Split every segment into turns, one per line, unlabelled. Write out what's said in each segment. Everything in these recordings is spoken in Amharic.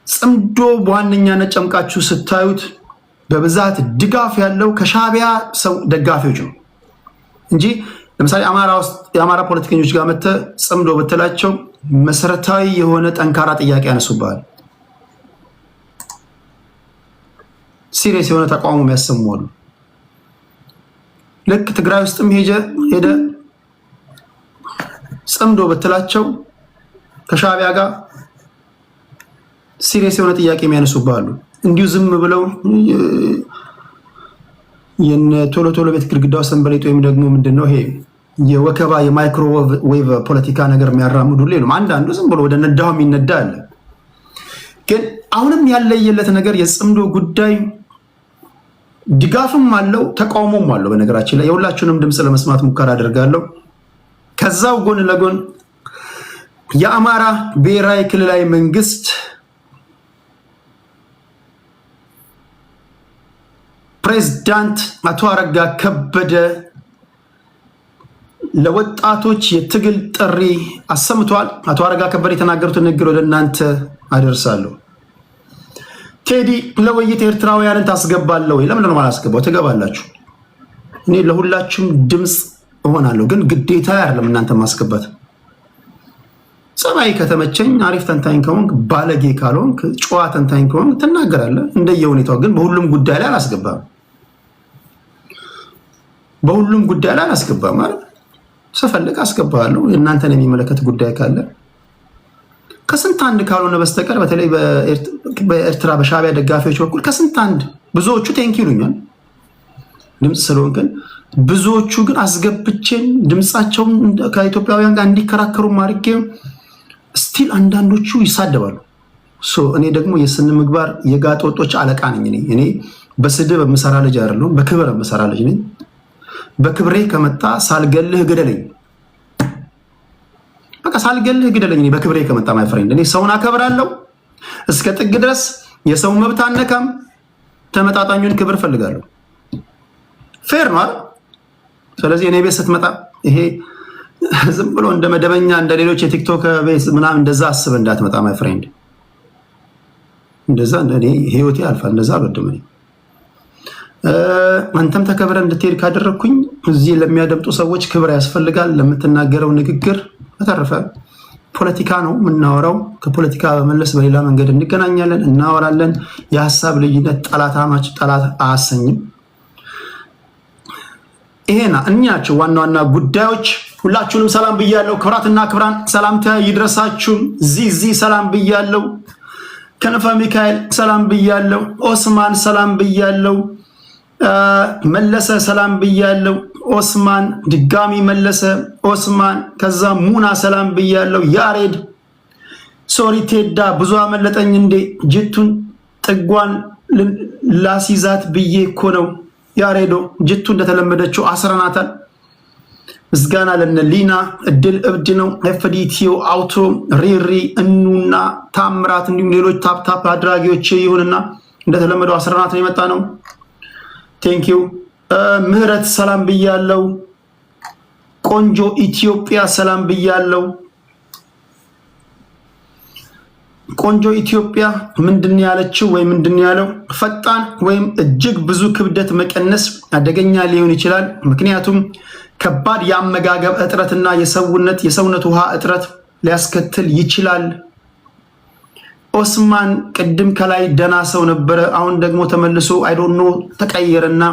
ጽምዶ በዋነኛነት ጨምቃችሁ ስታዩት በብዛት ድጋፍ ያለው ከሻቢያ ሰው ደጋፊዎች ነው እንጂ ለምሳሌ አማራ ውስጥ የአማራ ፖለቲከኞች ጋር መተ ጽምዶ በተላቸው መሰረታዊ የሆነ ጠንካራ ጥያቄ ያነሱባል። ሲሪየስ የሆነ ተቃውሞ የሚያሰሙዋሉ። ልክ ትግራይ ውስጥም ሄደ ጽምዶ በተላቸው ከሻቢያ ጋር ሲሪየስ የሆነ ጥያቄ የሚያነሱባሉ። እንዲሁ ዝም ብለው ቶሎ ቶሎ ቤት ግድግዳው ሰንበሌጥ ወይም ደግሞ ምንድነው ይሄ የወከባ የማይክሮዌቭ ፖለቲካ ነገር የሚያራምዱ ሌሎም አንዳንዱ ዝም ብሎ ወደ ነዳው የሚነዳ አለ። ግን አሁንም ያለየለት ነገር የጽምዶ ጉዳይ ድጋፍም አለው ተቃውሞም አለው። በነገራችን ላይ የሁላችሁንም ድምጽ ለመስማት ሙከራ አደርጋለሁ። ከዛው ጎን ለጎን የአማራ ብሔራዊ ክልላዊ መንግስት ፕሬዝዳንት አቶ አረጋ ከበደ ለወጣቶች የትግል ጥሪ አሰምቷል። አቶ አረጋ ከበደ የተናገሩትን ንግግር ወደ እናንተ አደርሳለሁ። ቴዲ ለውይይት ኤርትራውያንን ታስገባለህ ወይ? ለምን ነው ማላስገባው? ትገባላችሁ። እኔ ለሁላችሁም ድምጽ እሆናለሁ፣ ግን ግዴታ አይደለም እናንተ ማስገባት። ጸባይ ከተመቸኝ አሪፍ ተንታኝ ከሆንክ፣ ባለጌ ካልሆንክ፣ ጨዋ ተንታኝ ከሆንክ ትናገራለህ እንደየሁኔታው። ግን በሁሉም ጉዳይ ላይ አላስገባም። በሁሉም ጉዳይ ላይ አላስገባም ማለት ስፈልግ አስገባለሁ። እናንተን የሚመለከት ጉዳይ ካለ ከስንት አንድ ካልሆነ በስተቀር በተለይ በኤርትራ በሻቢያ ደጋፊዎች በኩል ከስንት አንድ ብዙዎቹ ቴንክ ይሉኛል ድምጽ ስለሆንክን፣ ብዙዎቹ ግን አስገብቼን ድምጻቸውን ከኢትዮጵያውያን ጋር እንዲከራከሩ ማድረግ ስቲል አንዳንዶቹ ይሳደባሉ። እኔ ደግሞ የስነ ምግባር የጋጥ ወጦች አለቃ ነኝ። እኔ በስድብ የምሰራ ልጅ አይደለሁም፣ በክብር የምሰራ ልጅ ነኝ። በክብሬ ከመጣ ሳልገልህ ግደለኝ፣ በቃ ሳልገልህ ግደለኝ። እኔ በክብሬ ከመጣ ማይ ፍሬንድ፣ እኔ ሰውን አከብራለሁ እስከ ጥግ ድረስ። የሰው መብት አነካም፣ ተመጣጣኙን ክብር ፈልጋለሁ። ፌር ነው አይደል? ስለዚህ እኔ ቤት ስትመጣ ይሄ ዝም ብሎ እንደ መደበኛ እንደ ሌሎች የቲክቶክ ቤት ምናምን እንደዛ አስበህ እንዳትመጣ ማይ ፍሬንድ። እንደዛ እኔ ህይወቴ አልፋል፣ እንደዛ አልወድም እኔ። አንተም ተከብረህ እንድትሄድ ካደረግኩኝ እዚህ ለሚያደምጡ ሰዎች ክብር ያስፈልጋል ለምትናገረው ንግግር። በተረፈ ፖለቲካ ነው የምናወራው። ከፖለቲካ በመለስ በሌላ መንገድ እንገናኛለን፣ እናወራለን። የሀሳብ ልዩነት ጠላት አያሰኝም። ይሄና እኛቸው ዋና ዋና ጉዳዮች። ሁላችሁንም ሰላም ብያለሁ። ክብራትና ክብራን ሰላምታ ይድረሳችሁ። ዚዚ ሰላም ብያለሁ። ከነፈ ሚካኤል ሰላም ብያለሁ። ኦስማን ሰላም ብያለሁ። መለሰ ሰላም ብያለሁ። ኦስማን ድጋሚ መለሰ፣ ኦስማን ከዛ ሙና ሰላም ብያለሁ። ያሬድ ሶሪ ቴዳ ብዙ አመለጠኝ እንዴ ጅቱን ጥጓን ላሲዛት ብዬ እኮ ነው። ያሬዶ ጅቱ እንደተለመደችው አስረናታል። ምስጋና ለነ ሊና እድል እብድ ነው። ኤፍዲቲዮ አውቶ ሪሪ እኑና ታምራት እንዲሁም ሌሎች ታፕታፕ አድራጊዎች ይሁንና እንደተለመደው አስረናት ነው የመጣ ነው። ቴንኪዩ ምህረት ሰላም ብያለው። ቆንጆ ኢትዮጵያ ሰላም ብያለው። ቆንጆ ኢትዮጵያ ምንድን ያለችው ወይ ምንድን ያለው? ፈጣን ወይም እጅግ ብዙ ክብደት መቀነስ አደገኛ ሊሆን ይችላል፣ ምክንያቱም ከባድ የአመጋገብ እጥረትና የሰውነት ውሃ እጥረት ሊያስከትል ይችላል። ኦስማን ቅድም ከላይ ደና ሰው ነበረ፣ አሁን ደግሞ ተመልሶ አይዶኖ ተቀየረና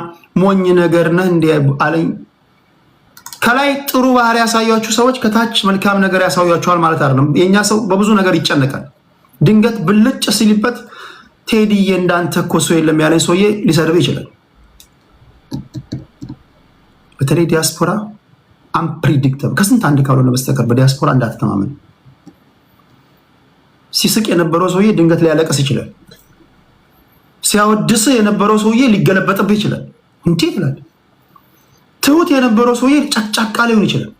ሞኝ ነገር ነህ እንዴ አለኝ። ከላይ ጥሩ ባህሪ ያሳያችሁ ሰዎች ከታች መልካም ነገር ያሳያችኋል ማለት አይደለም። የኛ ሰው በብዙ ነገር ይጨነቃል። ድንገት ብልጭ ሲልበት ቴዲዬ እንዳንተ እኮ ሰው የለም ያለኝ ሰውዬ ሊሰድብ ይችላል። በተለይ ዲያስፖራ አንፕሪዲክተብል ከስንት አንድ ካልሆነ በስተቀር በዲያስፖራ እንዳትተማመን። ሲስቅ የነበረው ሰውዬ ድንገት ሊያለቅስ ይችላል። ሲያወድስ የነበረው ሰውዬ ሊገለበጥብህ ይችላል። እንዴት ይላል? ትሁት የነበረው ሰውዬ ጫጫቃ ሊሆን ይችላል።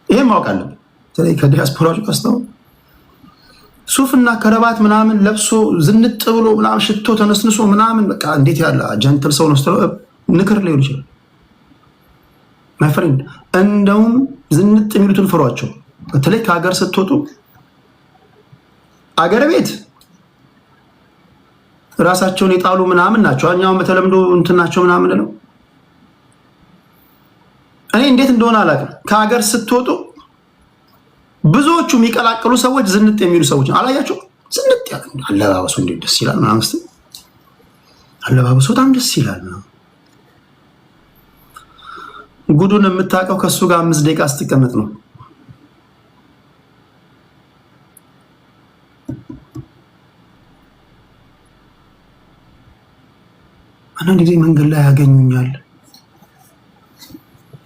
ይሄን ማወቅ አለብን። ስለዚህ ከዲያስፖራዎች ቀስተው ሱፍና ከረባት ምናምን ለብሶ ዝንጥ ብሎ ምናምን ሽቶ ተነስንሶ ምናምን በቃ እንዴት ያለ ጀንትል ሰው ነው ስትለው ንክር ሊሆን ይችላል። ማይ ፍሬንድ እንደውም ዝንጥ የሚሉትን ፍሯቸው። በተለይ ከሀገር ስትወጡ አገር ቤት ራሳቸውን የጣሉ ምናምን ናቸው። አኛው በተለምዶ እንትናቸው ምናምን ነው። እኔ እንዴት እንደሆነ አላውቅም። ከሀገር ስትወጡ ብዙዎቹ የሚቀላቅሉ ሰዎች ዝንጥ የሚሉ ሰዎች አላያቸው። ዝንጥ ያለ አለባበሱ እንዴት ደስ ይላል ምናምን ስትል አለባበሱ በጣም ደስ ይላል። ጉዱን የምታውቀው ከሱ ጋር 5 ደቂቃ ስትቀመጥ ነው። አንዳንድ ጊዜ መንገድ ላይ ያገኙኛል።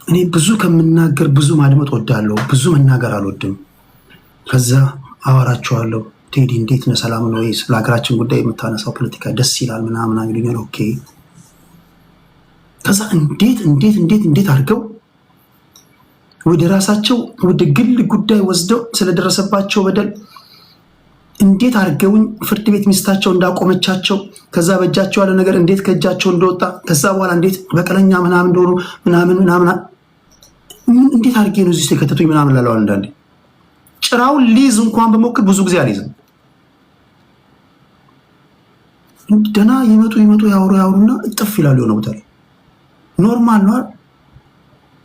እኔ ብዙ ከምናገር ብዙ ማድመጥ ወዳለሁ፣ ብዙ መናገር አልወድም። ከዛ አወራቸዋለሁ። ቴዲ እንዴት ነው? ሰላም ነው ወይ? ስለ ሀገራችን ጉዳይ የምታነሳው ፖለቲካ ደስ ይላል ምናምን አግኝኛል። ኦኬ። ከዛ እንዴት አድርገው ወደ ራሳቸው ወደ ግል ጉዳይ ወስደው ስለደረሰባቸው በደል እንዴት አድርገውኝ ፍርድ ቤት ሚስታቸው እንዳቆመቻቸው፣ ከዛ በእጃቸው ያለ ነገር እንዴት ከእጃቸው እንደወጣ፣ ከዛ በኋላ እንዴት በቀለኛ ምናምን እንደሆኑ ምናምን እንዴት አድርጌ ነው እዚህ የከተቱኝ ምናምን ላለው አንዳንዴ ጭራውን ሊይዝ እንኳን በሞክር ብዙ ጊዜ አልይዝም። ደና ይመጡ ያወሩና እጥፍ ይላሉ የሆነ ቦታ ላይ። ኖርማል ነው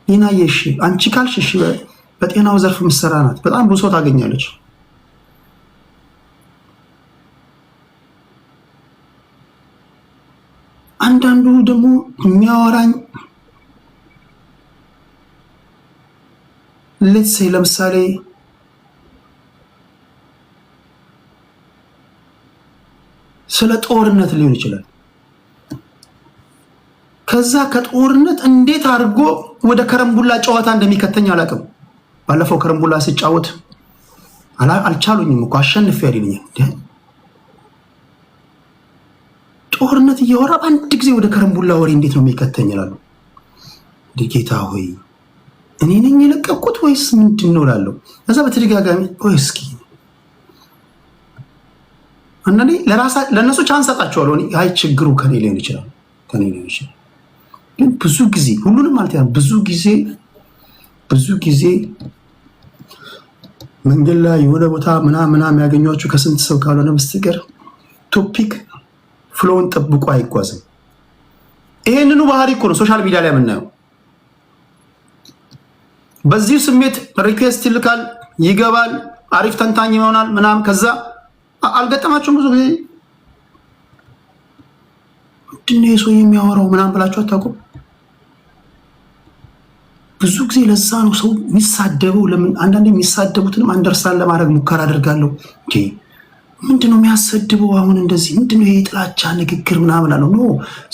ይናየሽ አንቺ ካልሽ እሺ፣ በጤናው ዘርፍ ምሰራ ናት። በጣም ብዙ ሰው ታገኛለች። አንዳንዱ ደግሞ የሚያወራኝ ለምሳሌ ስለ ጦርነት ሊሆን ይችላል። ከዛ ከጦርነት እንዴት አድርጎ ወደ ከረምቡላ ጨዋታ እንደሚከተኝ አላውቅም። ባለፈው ከረምቡላ ሲጫወት አልቻሉኝም እኮ አሸንፌ ያለኛል። ጦርነት እያወራ በአንድ ጊዜ ወደ ከረምቡላ ወሬ እንዴት ነው የሚከተኝ ይላሉ። ጌታ ሆይ እኔ ነኝ የለቀቁት ወይስ ምንድን ነው እላለሁ። ከዛ በተደጋጋሚ ቆይ እስኪ አንዳንዴ ለእነሱ ቻንስ ሰጣቸዋለሁ። አይ ችግሩ ከኔ ሊሆን ይችላል። ግን ብዙ ጊዜ ሁሉንም ማለት ያ ብዙ ጊዜ መንገድ ላይ የሆነ ቦታ ምናምን ያገኟችሁ ከስንት ሰው ካልሆነ በስተቀር ቶፒክ ፍሎውን ጠብቆ አይጓዝም። ይሄንኑ ባህሪ እኮ ነው ሶሻል ሚዲያ ላይ የምናየው። በዚህ ስሜት ሪኩዌስት ይልካል፣ ይገባል፣ አሪፍ ተንታኝ ይሆናል ምናምን። ከዛ አልገጠማችሁም? ብዙ ጊዜ ምንድነው ሰው የሚያወራው ምናምን ብላችሁ አታውቁም? ብዙ ጊዜ ለዛ ነው ሰው የሚሳደበው። ለምን አንዳንዴ የሚሳደቡትንም አንደርስታንድ ለማድረግ ሙከራ አደርጋለሁ። እንዴ ምንድነው የሚያሰድበው? አሁን እንደዚህ ምንድነው ይሄ ጥላቻ ንግግር ምናምን አለው። ኖ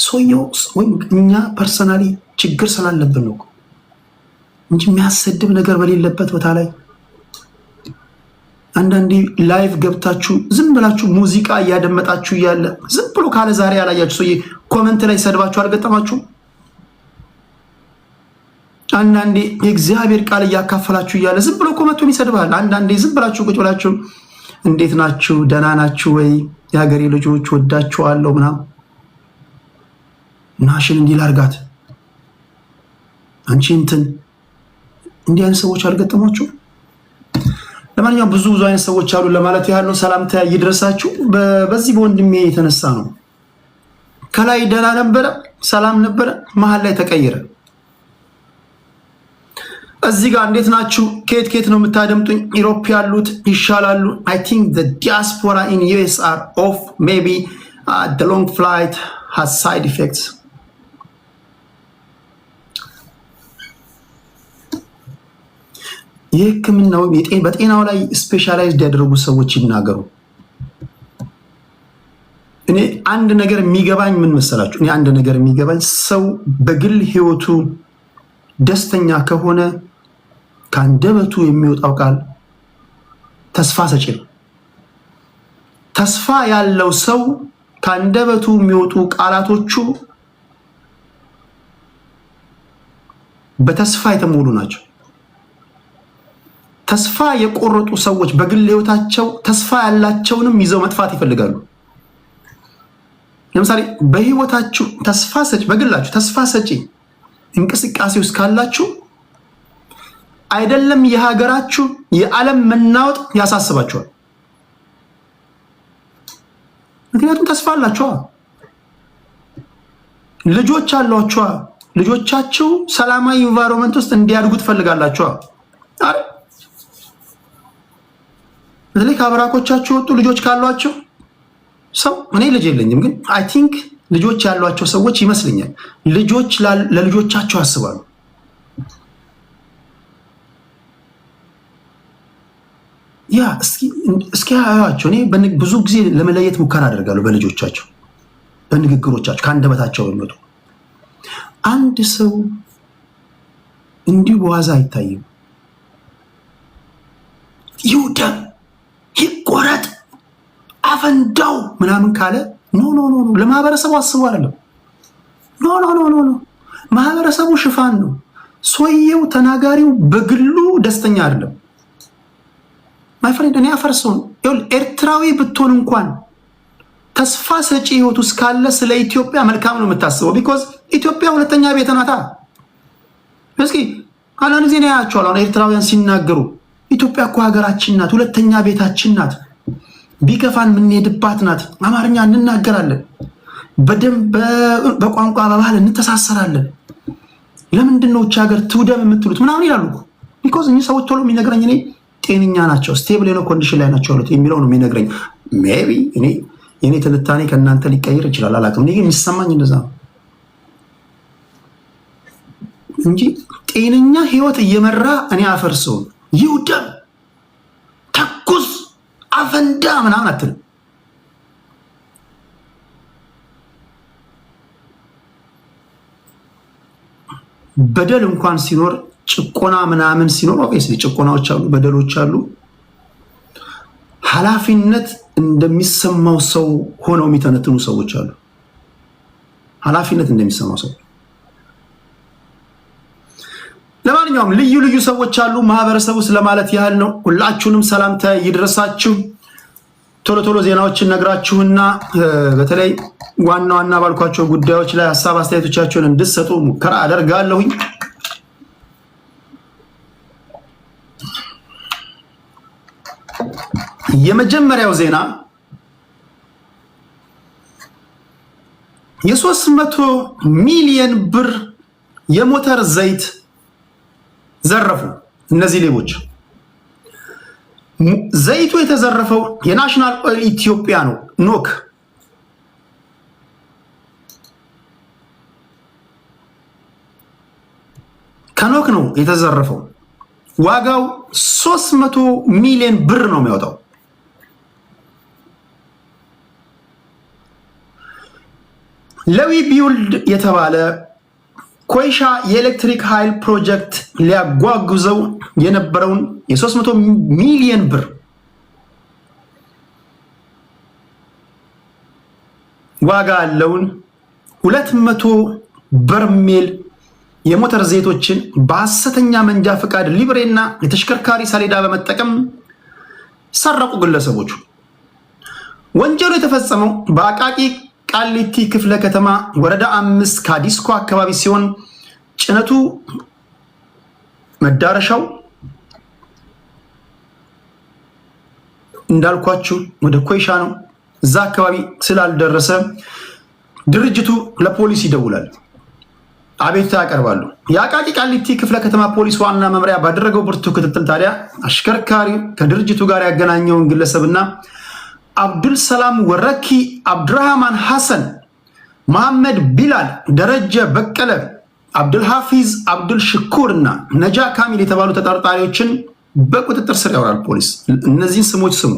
ሰውየው ወይም እኛ ፐርሰናሊ ችግር ስላለብን ነው እንጂ የሚያሰድብ ነገር በሌለበት ቦታ ላይ አንዳንዴ ላይቭ ገብታችሁ ዝም ብላችሁ ሙዚቃ እያደመጣችሁ እያለ ዝም ብሎ ካለ ዛሬ ያላያችሁ ሰውዬ ኮመንት ላይ ሰድባችሁ አልገጠማችሁ? አንዳንዴ የእግዚአብሔር ቃል እያካፈላችሁ እያለ ዝም ብሎ ኮመንቱን ይሰድባል። አንዳንዴ ዝም ብላችሁ ቁጭ ብላችሁ እንዴት ናችሁ ደህና ናችሁ ወይ የሀገሬ ልጆች ወዳችኋለሁ ምናምን ናሽን እንዲል አርጋት አንቺ እንትን እንዲህ አይነት ሰዎች አልገጠሟችሁ? ለማንኛውም ብዙ አይነት ሰዎች አሉ ለማለት ያህል ነው። ሰላምታ ይድረሳችሁ። በዚህ በወንድሜ የተነሳ ነው። ከላይ ደህና ነበረ፣ ሰላም ነበረ፣ መሀል ላይ ተቀየረ። እዚህ ጋር እንዴት ናችሁ? ከየት ነው የምታደምጡኝ? ኢሮፕ ያሉት ይሻላሉ? አይ ቲንክ the diaspora in US are off. maybe the long flight has side effects. የህክምናው በጤናው ላይ ስፔሻላይዝድ ያደረጉ ሰዎች ይናገሩ። እኔ አንድ ነገር የሚገባኝ ምን መሰላችሁ? እኔ አንድ ነገር የሚገባኝ ሰው በግል ህይወቱ ደስተኛ ከሆነ ከአንደበቱ የሚወጣው ቃል ተስፋ ሰጪ ነው። ተስፋ ያለው ሰው ከአንደበቱ የሚወጡ ቃላቶቹ በተስፋ የተሞሉ ናቸው። ተስፋ የቆረጡ ሰዎች በግል ህይወታቸው ተስፋ ያላቸውንም ይዘው መጥፋት ይፈልጋሉ። ለምሳሌ በህይወታችሁ ተስፋ ሰጪ በግላችሁ ተስፋ ሰጪ እንቅስቃሴ ውስጥ ካላችሁ አይደለም የሀገራችሁ የዓለም መናወጥ ያሳስባችኋል። ምክንያቱም ተስፋ አላችሁ፣ ልጆች አሏችሁ። ልጆቻችሁ ሰላማዊ ኢንቫይሮንመንት ውስጥ እንዲያድጉ ትፈልጋላችሁ። አረ በተለይ ከአብራኮቻችሁ ወጡ ልጆች ካሏችሁ ሰው እኔ ልጅ የለኝም፣ ግን አይ ቲንክ ልጆች ያሏቸው ሰዎች ይመስለኛል ልጆች ለልጆቻቸው ያስባሉ። ያ እስኪ አያቸው። እኔ ብዙ ጊዜ ለመለየት ሙከራ አደርጋለሁ በልጆቻቸው በንግግሮቻቸው ከአንደበታቸው በሚወጡ አንድ ሰው እንዲሁ በዋዛ አይታይም። ይውደም ይቆረጥ አፈንዳው ምናምን ካለ ኖ ኖ ኖ ለማህበረሰቡ አስቡ አይደለም። ኖ ኖ ኖ ኖ ማህበረሰቡ ሽፋን ነው። ሰውየው ተናጋሪው በግሉ ደስተኛ አይደለም። ማይ ፍሬንድ እኔ አፈርሰው ኤርትራዊ ብትሆን እንኳን ተስፋ ሰጪ ህይወት ውስጥ ካለ ስለ ኢትዮጵያ መልካም ነው የምታስበው። ቢኮዝ ኢትዮጵያ ሁለተኛ ቤት ናታ። እስኪ አንዳንድ ጊዜ ነው ያያቸዋል አሁን ኤርትራውያን ሲናገሩ ኢትዮጵያ እኮ ሀገራችን ናት፣ ሁለተኛ ቤታችን ናት፣ ቢከፋን የምንሄድባት ናት። አማርኛ እንናገራለን፣ በደንብ በቋንቋ በባህል እንተሳሰራለን። ለምንድን ነው እቺ ሀገር ትውደም የምትሉት ምናምን ይላሉ። ቢኮዝ እኚህ ሰዎች ቶሎ የሚነግረኝ እኔ ጤነኛ ናቸው ስቴብል ነው ኮንዲሽን ላይ ናቸው አሉት የሚለው ነው የሚነግረኝ። ሜቢ የኔ ትንታኔ ከእናንተ ሊቀይር ይችላል አላውቅም። እኔ ግን የሚሰማኝ እንደዛ ነው እንጂ ጤነኛ ህይወት እየመራ እኔ አፈርሰው ይውደም ተኩስ አፈንዳ ምናምን አትልም። በደል እንኳን ሲኖር ጭቆና ምናምን ሲኖር ኦብቪየስሊ ጭቆናዎች አሉ፣ በደሎች አሉ። ኃላፊነት እንደሚሰማው ሰው ሆነው የሚተነትኑ ሰዎች አሉ። ኃላፊነት እንደሚሰማው ሰው። ለማንኛውም ልዩ ልዩ ሰዎች አሉ ማህበረሰቡ ስለማለት ያህል ነው። ሁላችሁንም ሰላምታ ይድረሳችሁ። ቶሎ ቶሎ ዜናዎችን ነግራችሁና በተለይ ዋና ዋና ባልኳቸው ጉዳዮች ላይ ሀሳብ አስተያየቶቻችሁን እንድትሰጡ ሙከራ አደርጋለሁኝ። የመጀመሪያው ዜና የ300 ሚሊዮን ብር የሞተር ዘይት ዘረፉ እነዚህ ሌቦች። ዘይቱ የተዘረፈው የናሽናል ኦይል ኢትዮጵያ ነው፣ ኖክ ከኖክ ነው የተዘረፈው። ዋጋው 300 ሚሊዮን ብር ነው የሚያወጣው። ለዊ ቢውልድ የተባለ ኮይሻ የኤሌክትሪክ ኃይል ፕሮጀክት ሊያጓጉዘው የነበረውን የ300 ሚሊዮን ብር ዋጋ ያለውን 200 በርሜል የሞተር ዘይቶችን በሐሰተኛ መንጃ ፈቃድ ሊብሬና የተሽከርካሪ ሰሌዳ በመጠቀም ሰረቁ ግለሰቦቹ። ወንጀሉ የተፈጸመው በአቃቂ ቃሊቲ ክፍለ ከተማ ወረዳ 5 ካዲስኮ አካባቢ ሲሆን ጭነቱ መዳረሻው እንዳልኳችሁ ወደ ኮይሻ ነው። እዛ አካባቢ ስላልደረሰ ድርጅቱ ለፖሊስ ይደውላል፣ አቤቱታ ያቀርባሉ። የአቃቂ ቃሊቲ ክፍለ ከተማ ፖሊስ ዋና መምሪያ ባደረገው ብርቱ ክትትል ታዲያ አሽከርካሪ ከድርጅቱ ጋር ያገናኘውን ግለሰብና አብዱል ሰላም ወረኪ፣ አብዱራህማን ሐሰን፣ መሐመድ ቢላል፣ ደረጀ በቀለ፣ አብዱል ሐፊዝ፣ አብዱል ሽኩር እና ነጃ ካሚል የተባሉ ተጠርጣሪዎችን በቁጥጥር ስር ያውላል ፖሊስ። እነዚህን ስሞች ስሙ።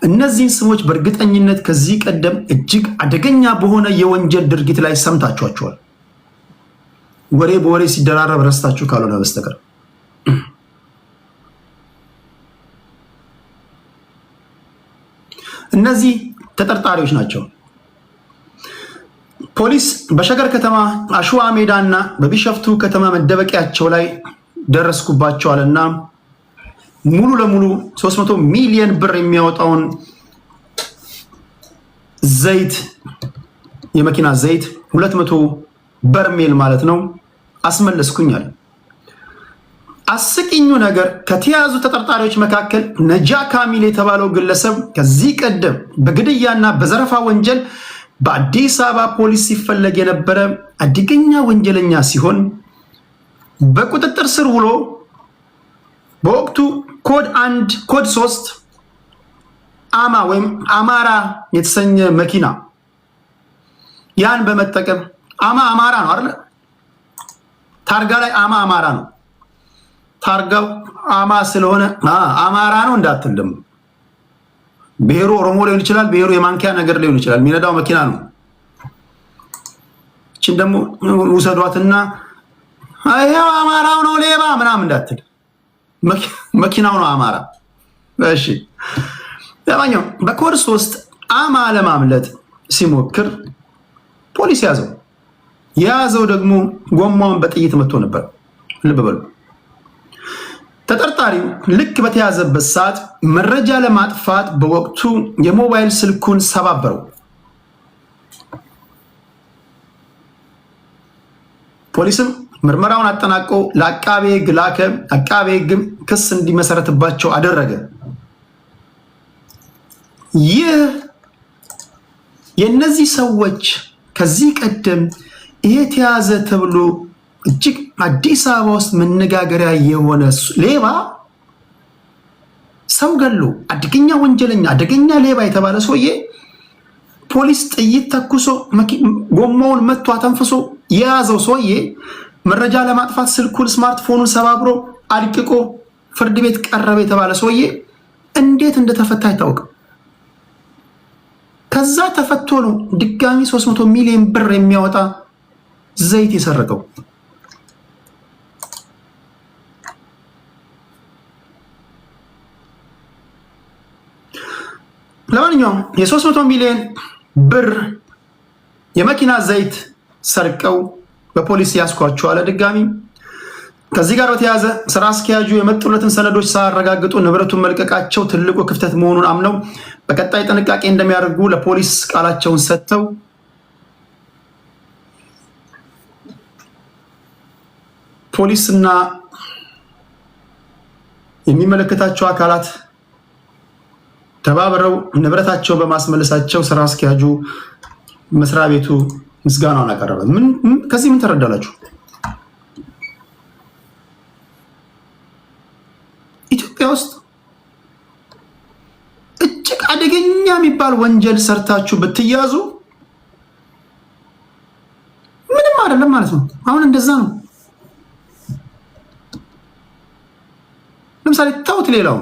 እነዚህን ስሞች በእርግጠኝነት ከዚህ ቀደም እጅግ አደገኛ በሆነ የወንጀል ድርጊት ላይ ሰምታችኋቸዋል። ወሬ በወሬ ሲደራረብ ረስታችሁ ካልሆነ በስተቀር እነዚህ ተጠርጣሪዎች ናቸው። ፖሊስ በሸገር ከተማ አሸዋ ሜዳና በቢሸፍቱ ከተማ መደበቂያቸው ላይ ደረስኩባቸዋልና ሙሉ ለሙሉ 300 ሚሊዮን ብር የሚያወጣውን ዘይት የመኪና ዘይት 200 በርሜል ማለት ነው አስመለስኩኛል። አስቂኙ ነገር ከተያዙ ተጠርጣሪዎች መካከል ነጃ ካሚል የተባለው ግለሰብ ከዚህ ቀደም በግድያና በዘረፋ ወንጀል በአዲስ አበባ ፖሊስ ሲፈለግ የነበረ አደገኛ ወንጀለኛ ሲሆን በቁጥጥር ስር ውሎ በወቅቱ ኮድ 3 አማ ወይም አማራ የተሰኘ መኪና ያን በመጠቀም አማራ ነው አይደል? ታርጋ ላይ አማራ ነው። ታርጋው አማ ስለሆነ አማራ ነው እንዳትልም። ብሔሩ ኦሮሞ ሊሆን ይችላል፣ ብሔሩ የማንኪያ ነገር ሊሆን ይችላል። የሚነዳው መኪና ነው። እቺን ደግሞ ውሰዷትና ይሄው አማራው ነው ሌባ ምናምን እንዳትል። መኪናው ነው አማራ። እሺ ለማንኛውም በኮድ 3 አማ ለማምለጥ ሲሞክር ፖሊስ ያዘው። የያዘው ደግሞ ጎማውን በጥይት መቶ ነበር። ልብ በሉ። ተጠርጣሪው ልክ በተያዘበት ሰዓት መረጃ ለማጥፋት በወቅቱ የሞባይል ስልኩን ሰባበረው። ፖሊስም ምርመራውን አጠናቆ ለአቃቤ ሕግ ላከ። አቃቤ ሕግም ክስ እንዲመሰረትባቸው አደረገ። ይህ የነዚህ ሰዎች ከዚህ ቀደም ይሄ ተያዘ ተብሎ እጅግ አዲስ አበባ ውስጥ መነጋገሪያ የሆነ ሌባ ሰው ገሎ አደገኛ ወንጀለኛ አደገኛ ሌባ የተባለ ሰውዬ ፖሊስ ጥይት ተኩሶ ጎማውን መቶ አተንፍሶ የያዘው ሰውዬ መረጃ ለማጥፋት ስልኩን ስማርትፎኑን ሰባብሮ አድቅቆ ፍርድ ቤት ቀረበ የተባለ ሰውዬ እንዴት እንደተፈታ አይታወቅም። ከዛ ተፈቶ ነው ድጋሚ 300 ሚሊዮን ብር የሚያወጣ ዘይት የሰረቀው። ለማንኛውም የ300 ሚሊዮን ብር የመኪና ዘይት ሰርቀው በፖሊስ ያስኳቸው አለ። ድጋሚ ከዚህ ጋር በተያያዘ ስራ አስኪያጁ የመጡለትን ሰነዶች ሳያረጋግጡ ንብረቱን መልቀቃቸው ትልቁ ክፍተት መሆኑን አምነው በቀጣይ ጥንቃቄ እንደሚያደርጉ ለፖሊስ ቃላቸውን ሰጥተው ፖሊስና የሚመለከታቸው አካላት ተባብረው ንብረታቸው በማስመለሳቸው ስራ አስኪያጁ መስሪያ ቤቱ ምስጋናውን አቀረበ። ከዚህ ምን ተረዳላችሁ? ኢትዮጵያ ውስጥ እጅግ አደገኛ የሚባል ወንጀል ሰርታችሁ ብትያዙ ምንም አይደለም ማለት ነው። አሁን እንደዛ ነው። ለምሳሌ ታውት ሌላው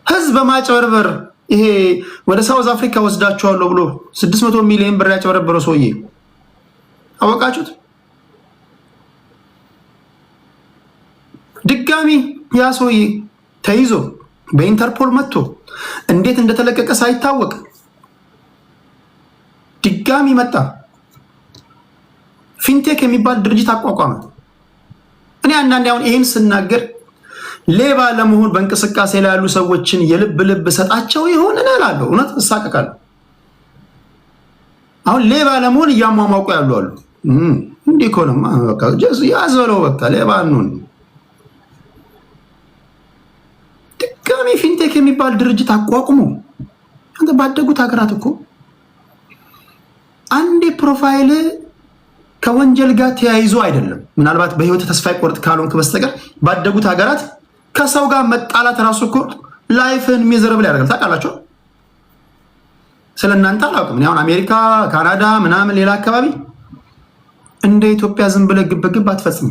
ህዝብ በማጭበርበር ይሄ ወደ ሳውዝ አፍሪካ ወስዳቸዋለሁ ብሎ 600 ሚሊዮን ብር ያጭበረበረው ሰውዬ አወቃችሁት? ድጋሚ ያ ሰውዬ ተይዞ በኢንተርፖል መጥቶ እንዴት እንደተለቀቀ ሳይታወቅ ድጋሚ መጣ። ፊንቴክ የሚባል ድርጅት አቋቋመ። እኔ አንዳንዴ አሁን ይሄን ስናገር ሌባ ለመሆን በእንቅስቃሴ ላይ ያሉ ሰዎችን የልብ ልብ ሰጣቸው ይሆን እላለሁ። እውነት እሳቀቃለሁ። አሁን ሌባ ለመሆን እያሟሟቁ ያሉ አሉ። እንዲህ ከሆነማ በቃ ያዘለው በቃ ሌባ ነው። ድጋሚ ፊንቴክ የሚባል ድርጅት አቋቁሞ አንተ ባደጉት ሀገራት እኮ አንዴ ፕሮፋይል ከወንጀል ጋር ተያይዞ አይደለም። ምናልባት በህይወት ተስፋ ይቆርጥ ካልሆንክ በስተቀር ባደጉት ሀገራት ከሰው ጋር መጣላት ራሱ እኮ ላይፍን ሚዘረብል ያደርጋል። ታውቃላችሁ? ስለእናንተ አላውቅም። አሁን አሜሪካ፣ ካናዳ ምናምን ሌላ አካባቢ እንደ ኢትዮጵያ ዝም ብለህ ግብግብ አትፈጽም።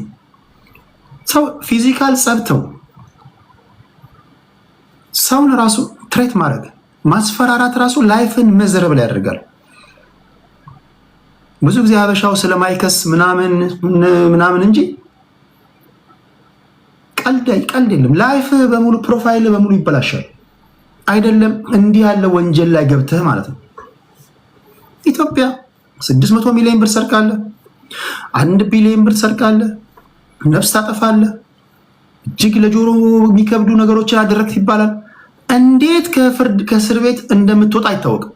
ሰው ፊዚካል ጸብተው ሰውን ራሱ ትሬት ማድረግ ማስፈራራት ራሱ ላይፍን ሚዘረብል ያደርጋል። ብዙ ጊዜ ሀበሻው ስለማይከስ ምናምን እንጂ ቀልድ የለም። ላይፍ በሙሉ ፕሮፋይል በሙሉ ይበላሻል። አይደለም እንዲህ ያለ ወንጀል ላይ ገብተህ ማለት ነው። ኢትዮጵያ 600 ሚሊዮን ብር ሰርቃለ፣ 1 ቢሊዮን ብር ሰርቃለ፣ ነፍስ ታጠፋለ፣ እጅግ ለጆሮ የሚከብዱ ነገሮችን አደረግት ይባላል። እንዴት ከእስር ቤት እንደምትወጣ አይታወቅም።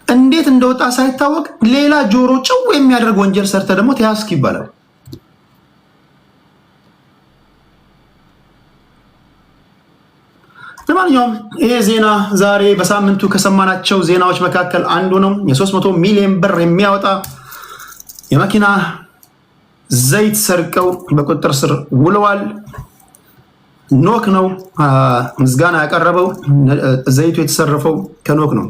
እንዴት እንደወጣ ሳይታወቅ ሌላ ጆሮ ጭው የሚያደርግ ወንጀል ሰርተ ደግሞ ተያዝክ ይባላል። ለማንኛውም ይሄ ዜና ዛሬ በሳምንቱ ከሰማናቸው ዜናዎች መካከል አንዱ ነው። የ300 ሚሊዮን ብር የሚያወጣ የመኪና ዘይት ሰርቀው በቁጥጥር ስር ውለዋል። ኖክ ነው ምስጋና ያቀረበው። ዘይቱ የተሰረፈው ከኖክ ነው።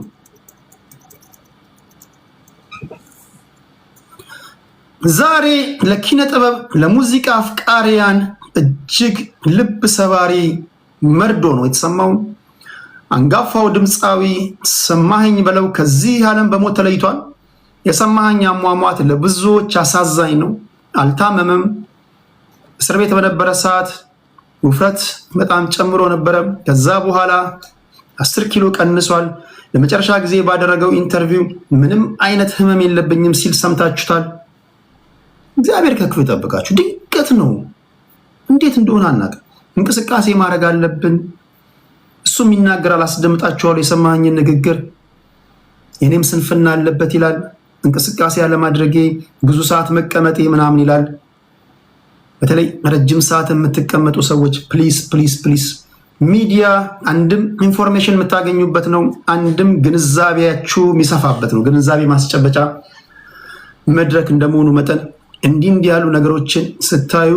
ዛሬ ለኪነ ጥበብ ለሙዚቃ አፍቃሪያን እጅግ ልብ ሰባሪ መርዶ ነው የተሰማው። አንጋፋው ድምፃዊ ሰማኸኝ በለው ከዚህ ዓለም በሞት ተለይቷል። የሰማኸኝ አሟሟት ለብዙዎች አሳዛኝ ነው። አልታመመም። እስር ቤት በነበረ ሰዓት ውፍረት በጣም ጨምሮ ነበረ። ከዛ በኋላ 10 ኪሎ ቀንሷል። ለመጨረሻ ጊዜ ባደረገው ኢንተርቪው ምንም አይነት ህመም የለብኝም ሲል ሰምታችሁታል። እግዚአብሔር ከክፉ ይጠብቃችሁ። ድንገት ነው፣ እንዴት እንደሆነ አናውቅም። እንቅስቃሴ ማድረግ አለብን። እሱም ይናገራል፣ አስደምጣችኋለሁ የሰማኸኝን ንግግር። የኔም ስንፍና አለበት ይላል። እንቅስቃሴ ያለማድረጌ ብዙ ሰዓት መቀመጤ ምናምን ይላል። በተለይ ረጅም ሰዓት የምትቀመጡ ሰዎች ፕሊስ ፕሊስ ፕሊስ፣ ሚዲያ አንድም ኢንፎርሜሽን የምታገኙበት ነው፣ አንድም ግንዛቤያችሁ የሚሰፋበት ነው። ግንዛቤ ማስጨበጫ መድረክ እንደመሆኑ መጠን እንዲህ ያሉ ነገሮችን ስታዩ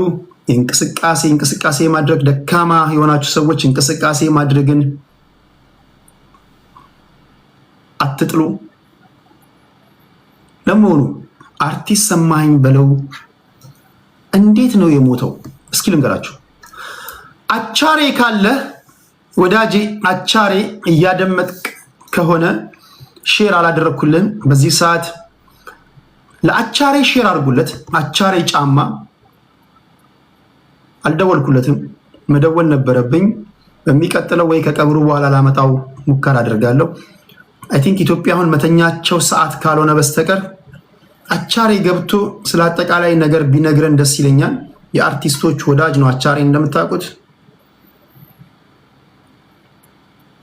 እንቅስቃሴ ማድረግ፣ ደካማ የሆናችሁ ሰዎች እንቅስቃሴ ማድረግን አትጥሉ። ለመሆኑ አርቲስት ሰማኸኝ በለው እንዴት ነው የሞተው? እስኪ ልንገራችሁ። አቻሬ ካለ ወዳጄ፣ አቻሬ እያደመጥክ ከሆነ ሼር አላደረግኩልህም በዚህ ሰዓት። ለአቻሬ ሼር አድርጉለት። አቻሬ ጫማ አልደወልኩለትም፣ መደወል ነበረብኝ። በሚቀጥለው ወይ ከቀብሩ በኋላ ላመጣው ሙከራ አድርጋለሁ። አይ ቲንክ ኢትዮጵያ አሁን መተኛቸው ሰዓት ካልሆነ በስተቀር አቻሬ ገብቶ ስለ አጠቃላይ ነገር ቢነግረን ደስ ይለኛል። የአርቲስቶች ወዳጅ ነው አቻሬ እንደምታውቁት።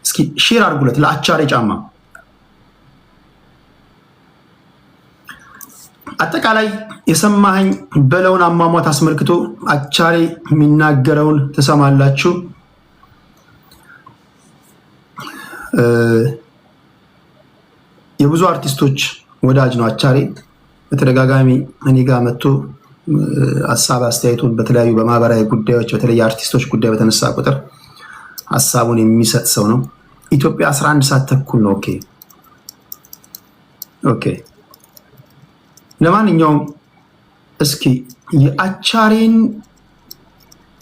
እስኪ ሼር አድርጉለት ለአቻሬ ጫማ። አጠቃላይ የሰማኸኝ በለውን አሟሟት አስመልክቶ አቻሬ የሚናገረውን ትሰማላችሁ። የብዙ አርቲስቶች ወዳጅ ነው አቻሬ። በተደጋጋሚ እኔ ጋር መጥቶ ሀሳብ አስተያየቱን በተለያዩ በማህበራዊ ጉዳዮች በተለይ የአርቲስቶች ጉዳይ በተነሳ ቁጥር ሀሳቡን የሚሰጥ ሰው ነው። ኢትዮጵያ 11 ሰዓት ተኩል ነው። ኦኬ። ለማንኛውም እስኪ የአቻሬን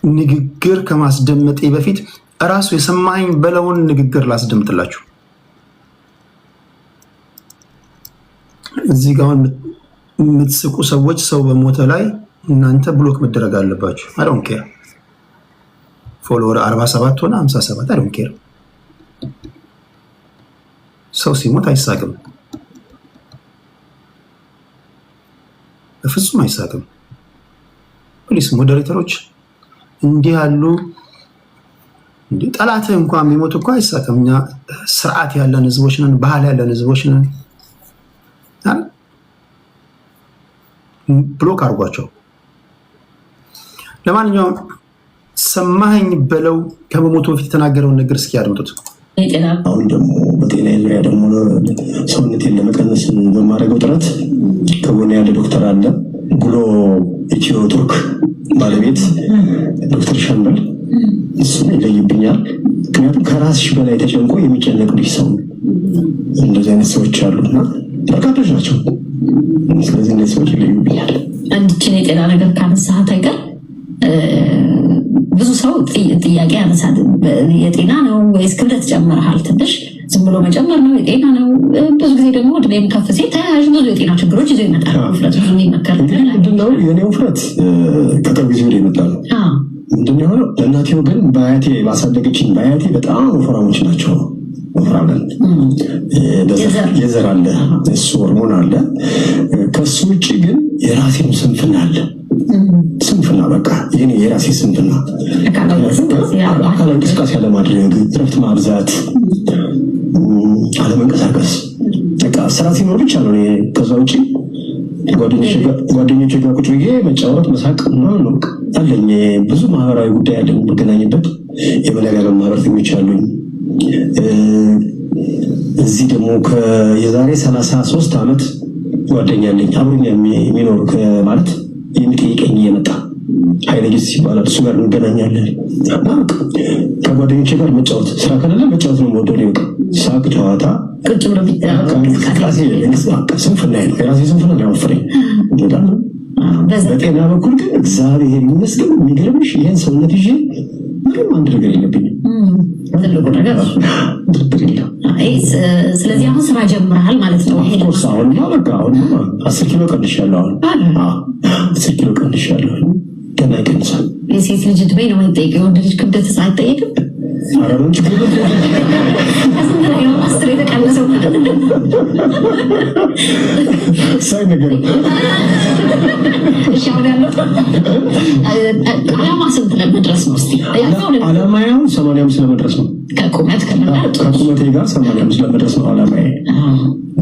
ንግግር ከማስደመጤ በፊት እራሱ የሰማኸኝ በለውን ንግግር ላስደምጥላችሁ። እዚህ ጋር የምትስቁ ሰዎች ሰው በሞተ ላይ እናንተ ብሎክ መደረግ አለባችሁ። አይ ዶንት ኬር። ፎሎወር 47 ሆነ 57 አይ ዶንት ኬር። ሰው ሲሞት አይሳቅም፣ በፍጹም አይሳቅም። ፕሊስ ሞዴሬተሮች እንዲህ ያሉ ጠላት እንኳን ቢሞት እኮ አይሳቅም። እኛ ስርዓት ያለን ህዝቦች ነን፣ ባህል ያለን ህዝቦች ነን። ብሎክ አድርጓቸው። ለማንኛውም ሰማኸኝ በለው ከመሞቱ በፊት የተናገረውን ነገር እስኪ ያድምጡት።
አሁን ደግሞ በጤና ዙሪያ ደግሞ ሰውነቴን ለመቀነስ በማድረገው ጥረት ከጎን ያለ ዶክተር አለ ብሎ ኢትዮ ቱርክ ባለቤት ዶክተር ሻምበል እሱን ይለይብኛል። ምክንያቱም ከራስሽ በላይ ተጨንቆ የሚጨነቅልሽ ሰው እንደዚህ አይነት ሰዎች አሉና በርካቶች ናቸው። ስለዚህ እነዚህ ሰዎች ይለዩብኛል።
አንድችን የጤና ነገር ካነሳሃት አይቀር ብዙ ሰው ጥያቄ ያነሳል። የጤና ነው ወይስ ክብደት ጨምረሃል? ትንሽ ዝም ብሎ መጨመር ነው? የጤና ነው? ብዙ ጊዜ ደግሞ እድሜም ከፍ ሲል ተያያዥ ብዙ የጤና ችግሮች ይዞ ይመጣል። ውፍረት ብዙ የሚመከር
ምንድነው? የኔ ውፍረት ከቅርብ ጊዜ ወዲህ የመጣ ነው። ምንድን የሆነው ለእናቴ ወገን በአያቴ ባሳደገችኝ በአያቴ በጣም ወፍራሞች ናቸው። ወፍራለን የዘር አለ፣ እሱ ሆርሞን አለ። ከሱ ውጭ ግን የራሴም ስንፍና አለ። ስንፍና በቃ ይህን የራሴ ስንፍና አካል እንቅስቃሴ አለማድረግ፣ እረፍት ማብዛት፣ አለመንቀሳቀስ በቃ ስራ ሲኖር ብቻ ነው። ከዛ ውጭ ጓደኞቼ ጋር ቁጭ ብዬ መጫወት መሳቅ ምናምን ነው አለኝ። ብዙ ማህበራዊ ጉዳይ አለኝ የምገናኝበት። የመነጋገር ማህበረተኞች አሉኝ። እዚህ ደግሞ የዛሬ 33 ዓመት ጓደኛ አለኝ አብሮኝ የሚኖር ማለት የሚጠይቀኝ እየመጣ ኃይለ ጊዮርጊስ ይባላል። እሱ ጋር እንገናኛለን። ከጓደኞቼ ጋር መጫወት ስራ ከሌለ መጫወት ነው የምወደው። በቃ ሳቅ፣ ጨዋታ፣
ቁጭ ብሎ
ስንፍና ነው የራሴ ስንፍና ያወፍረኝ። በጤና በኩል ግን እግዚአብሔር ይመስገን የሚገርምሽ ይህን ሰውነት ይዤ ምንም አንድ ነገር የለብኝም።
ትልቁ ነገር ስለዚህ አሁን ስራ ጀምረሃል ማለት ነው።
አሁን በቃ አሁን 10 ኪሎ ቀንሻለሁ። አሁን 10 ኪሎ ቀንሻለሁ። ገና ይቀንሳል።
የሴት ልጅ እድሜ ነው የማይጠይቀው፣ ወንድ ልጅ ክብደት አይጠይቅም።
አራሮች
አስር የተቀነሰው
ሳይ ነገር
እሺ። አሁን ያለው ዓላማ ስንት ለመድረስ ነው? እስቲ
ዓላማዬ 85 ለመድረስ ነው።
ከቁመቴ
ጋር 85 ለመድረስ ነው ዓላማዬ።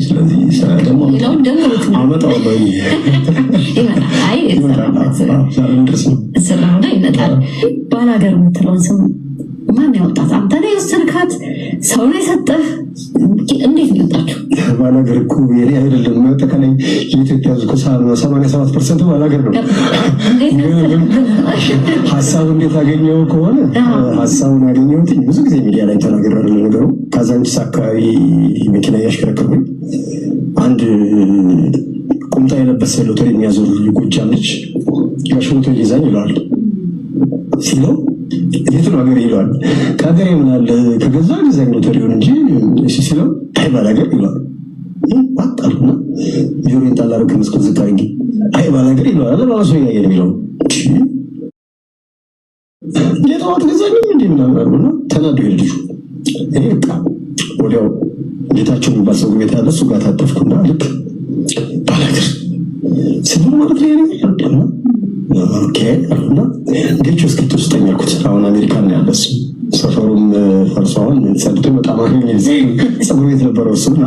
ስለዚህ ደግሞ አመጣዋለሁ
ይመጣል። ባላገር የምትለውን ስም ማን ያወጣት? አንተ ነው የወሰድካት? ሰው ነው የሰጠህ? እንዴት ነው የወጣችሁ?
ባላገር እኮ የኔ አይደለም። አጠቃላይ የኢትዮጵያ ሕዝብ 87% ባላገር ነው። ሀሳቡ እንዴት አገኘው ከሆነ ሀሳቡን ያገኘሁት ብዙ ጊዜ ሚዲያ ላይ ተናግሬያለሁ። ነገሩ ካዛንቺስ አካባቢ መኪና እያሽከረከርኩኝ አንድ ቁምጣ የለበሰ ሎተሪ የሚያዞር ጎጃም ልጅ ጋሽ ሞቶ ይዛኝ ይለዋል ሲለው የት ነው ሀገር ይለዋል። ከሀገር ምናለ ከገዛ ገዛኝ ሎተሪውን እንጂ ሲለው አይ ባላገር ይለዋል። ዋጣሉና ጆሮን ጣላሩ ከመስኮት ዝቅ አድርጌ አይ ባላገር ይለዋል። አለባበሱ ያየ ነው የሚለው የጠዋት ገዛኝ እንዴ ምናምን አሉና ተናዶ ልጁ እኔ በቃ ወዲያው ጌታቸው የሚባል ሰው ቤት ያለ እሱ ጋር ታጠፍኩና ልክ ባላገር ስሙ ማለት ላይ ነው ኦኬ አሉና ጌቾ እስኪ ተስተኛ ያልኩት አሁን አሜሪካን ነው ያለስ ሰፈሩም ፈርሷን ሰልቶ በጣም አገኘ ጸጉር ቤት ነበረው እሱና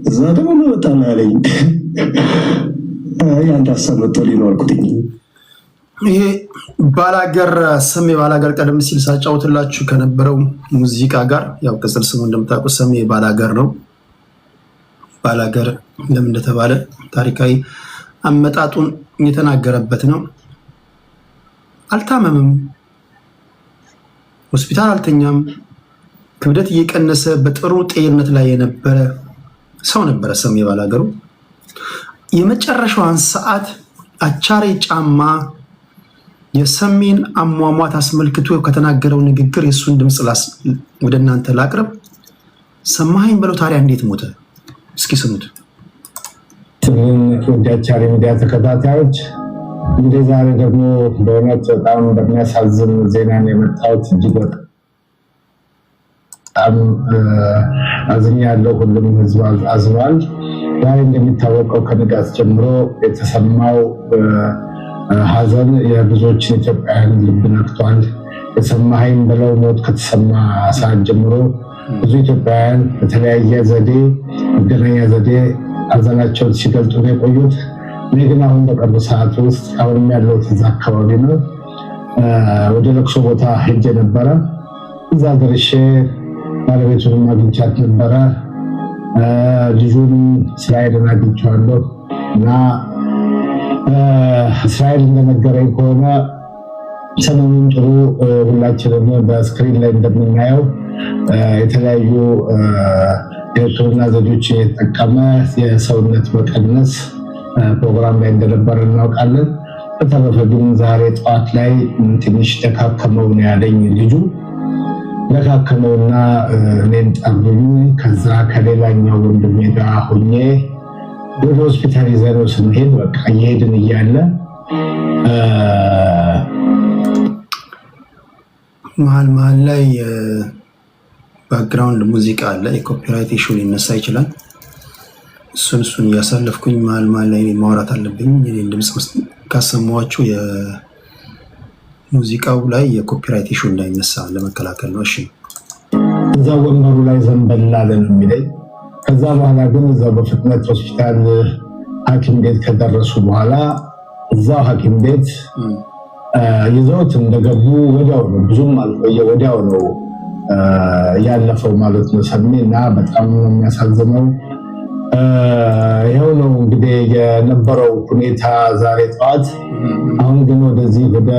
እዛ ደግሞ በጣም ያለኝ አንድ ሀሳብ መጥቶ ሊኖርኩትኝ
ይሄ ባላገር ስሜ ባላገር ቀደም ሲል ሳጫውትላችሁ ከነበረው ሙዚቃ ጋር ያው ቅጽል ስሙ እንደምታውቁት ስሜ ባላገር ነው። ባላገር ለምን እንደተባለ ታሪካዊ አመጣጡን የተናገረበት ነው። አልታመምም፣ ሆስፒታል አልተኛም፣ ክብደት እየቀነሰ በጥሩ ጤንነት ላይ የነበረ ሰው ነበረ ስሜ ባላገሩ። የመጨረሻዋን ሰዓት አቻሬ ጫማ የሰሜን አሟሟት አስመልክቶ ከተናገረው ንግግር የእሱን ድምፅ ወደ እናንተ ላቅርብ። ሰማኸኝ በለው ታዲያ እንዴት ሞተ? እስኪ ስሙት።
ወደ አቻሬ ሚዲያ ተከታታዮች እንግዲህ ዛሬ ደግሞ በእውነት በጣም በሚያሳዝን ዜና ነው የመጣሁት። እጅግ በጣም አዝኛለሁ። ሁሉም ህዝብ አዝኗል። ዛሬ እንደሚታወቀው ከንጋት ጀምሮ የተሰማው ሀዘን የብዙዎችን ኢትዮጵያውያን ልብ ነክቷል። የሰማኸኝ በለው ሞት ከተሰማ ሰዓት ጀምሮ ብዙ ኢትዮጵያውያን በተለያየ ዘዴ መገናኛ ዘዴ ሀዘናቸውን ሲገልጡ ነው የቆዩት። እኔ ግን አሁን በቅርብ ሰዓት ውስጥ አሁንም ያለሁት እዛ አካባቢ ነው። ወደ ለቅሶ ቦታ ሄጄ ነበረ። እዛ ደርሼ ባለቤቱንም አግኝቻት ነበረ። ልጁን እስራኤልን አግኝቼዋለሁ እና እስራኤል እንደነገረኝ ከሆነ ሰሞኑን ጥሩ ሁላችንም በስክሪን ላይ እንደምናየው የተለያዩ የሕክምና ዘዴዎችን የተጠቀመ የሰውነት መቀነስ ፕሮግራም ላይ እንደነበረ እናውቃለን። በተረፈ ግን ዛሬ ጠዋት ላይ ትንሽ ደካከመው ነው ያለኝ ልጁ። ደካከመውና እኔን ጠሩኝ። ከዛ ከሌላኛው ወንድሜ ጋር ሆኜ ወደ ሆስፒታል ይዘነው ስንሄድ በቃ እየሄድን እያለ
መሀል ላይ ባክግራውንድ ሙዚቃ አለ። የኮፒራይት ኢሹ ሊነሳ ይችላል። እሱን እያሳለፍኩኝ መሀል ላይ ማውራት አለብኝ። እኔን ድምፅ ካሰማኋችሁ የሙዚቃው ላይ የኮፒራይት ኢሹ እንዳይነሳ ለመከላከል ነው። እሺ፣
እዛ ወንበሩ ላይ ዘንበል አለ ነው የሚለኝ። ከዛ በኋላ ግን እዛው በፍጥነት ሆስፒታል ሐኪም ቤት ከደረሱ በኋላ እዛው ሐኪም ቤት ይዘውት እንደገቡ ወዲያው ነው፣ ብዙም አልቆየ፣ ወዲያው ነው ያለፈው ማለት ነው ሰሜና በጣም የሚያሳዝነው ይኸው ነው እንግዲህ የነበረው ሁኔታ ዛሬ ጠዋት። አሁን ግን ወደዚህ ወደ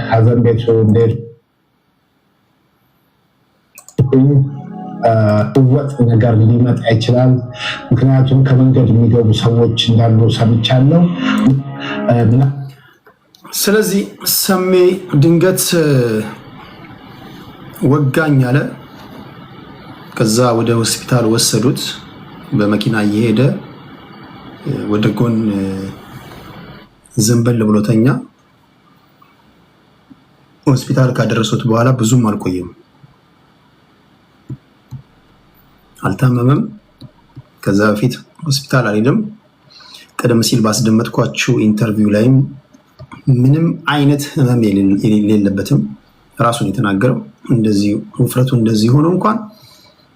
ሀዘን ቤቱ ወጥ ነገር ሊመጣ ይችላል። ምክንያቱም ከመንገድ የሚገቡ ሰዎች እንዳሉ ሰምቻለሁ።
ስለዚህ ሰሜ ድንገት ወጋኝ አለ። ከዛ ወደ ሆስፒታል ወሰዱት። በመኪና እየሄደ ወደ ጎን ዘንበል ብሎ ተኛ። ሆስፒታል ካደረሱት በኋላ ብዙም አልቆየም፣ አልታመመም። ከዛ በፊት ሆስፒታል አልሄደም። ቀደም ሲል ባስደመጥኳችሁ ኢንተርቪው ላይም ምንም አይነት ህመም የሌለበትም ራሱን የተናገረው እንደዚህ ውፍረቱ እንደዚህ ሆኖ እንኳን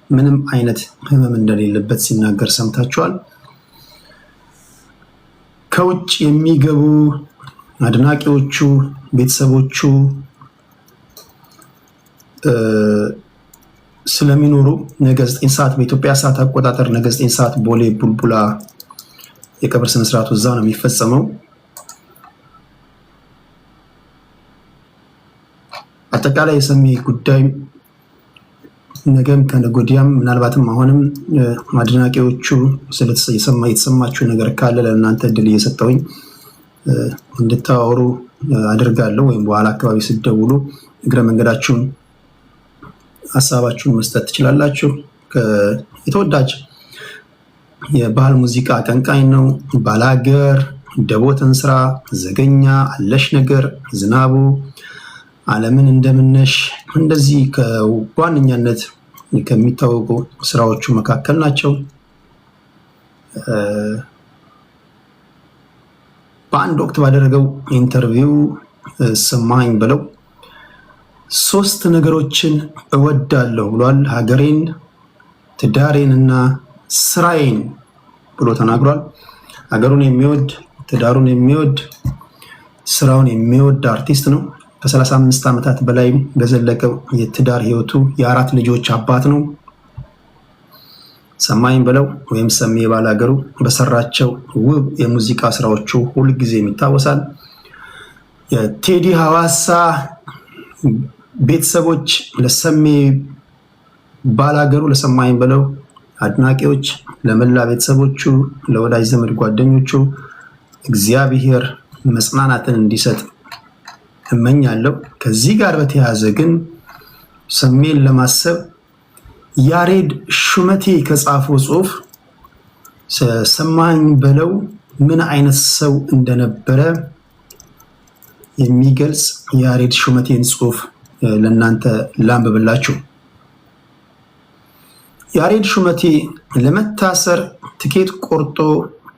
ምንም አይነት ህመም እንደሌለበት ሲናገር ሰምታችኋል። ከውጭ የሚገቡ አድናቂዎቹ፣ ቤተሰቦቹ ስለሚኖሩ ነገ 9 ሰዓት በኢትዮጵያ ሰዓት አቆጣጠር ነገ 9 ሰዓት ቦሌ ቡልቡላ የቀብር ስነ ስርዓቱ እዛ ነው የሚፈጸመው። አጠቃላይ የሰሜ ጉዳይ ነገም ከነገ ወዲያም ምናልባትም አሁንም አድናቂዎቹ የተሰማችሁ ነገር ካለ ለእናንተ እድል እየሰጠውኝ እንድታወሩ አድርጋለሁ። ወይም በኋላ አካባቢ ስትደውሉ እግረ መንገዳችሁን ሀሳባችሁን መስጠት ትችላላችሁ። የተወዳጅ የባህል ሙዚቃ አቀንቃኝ ነው። ባላገር፣ ደቦትን ስራ፣ ዘገኛ፣ አለሽ ነገር፣ ዝናቡ፣ ዓለምን እንደምነሽ እንደዚህ ከዋነኛነት ከሚታወቁ ስራዎቹ መካከል ናቸው። በአንድ ወቅት ባደረገው ኢንተርቪው ሰማኸኝ በለው 3 ነገሮችን እወዳለሁ ብሏል። ሀገሬን፣ ትዳሬን እና ስራዬን ብሎ ተናግሯል። ሀገሩን የሚወድ ትዳሩን የሚወድ ስራውን የሚወድ አርቲስት ነው። ከ35 ዓመታት በላይ በዘለቀው የትዳር ህይወቱ የ4 ልጆች አባት ነው። ሰማኸኝ በለው ወይም ሰሜ ባላገሩ በሰራቸው ውብ የሙዚቃ ስራዎቹ ሁልጊዜም ይታወሳል። የቴዲ ሐዋሳ ቤተሰቦች ለሰሜ ባላገሩ ለሰማኸኝ በለው አድናቂዎች፣ ለመላ ቤተሰቦቹ፣ ለወዳጅ ዘመድ ጓደኞቹ እግዚአብሔር መጽናናትን እንዲሰጥ እመኛለሁ። ከዚህ ጋር በተያያዘ ግን ሰሜን ለማሰብ ያሬድ ሹመቴ ከጻፈው ጽሁፍ ሰማኸኝ በለው ምን አይነት ሰው እንደነበረ የሚገልጽ ያሬድ ሹመቴን ጽሁፍ ለእናንተ ላንብብላችሁ። ያሬድ ሹመቴ ለመታሰር ትኬት ቆርጦ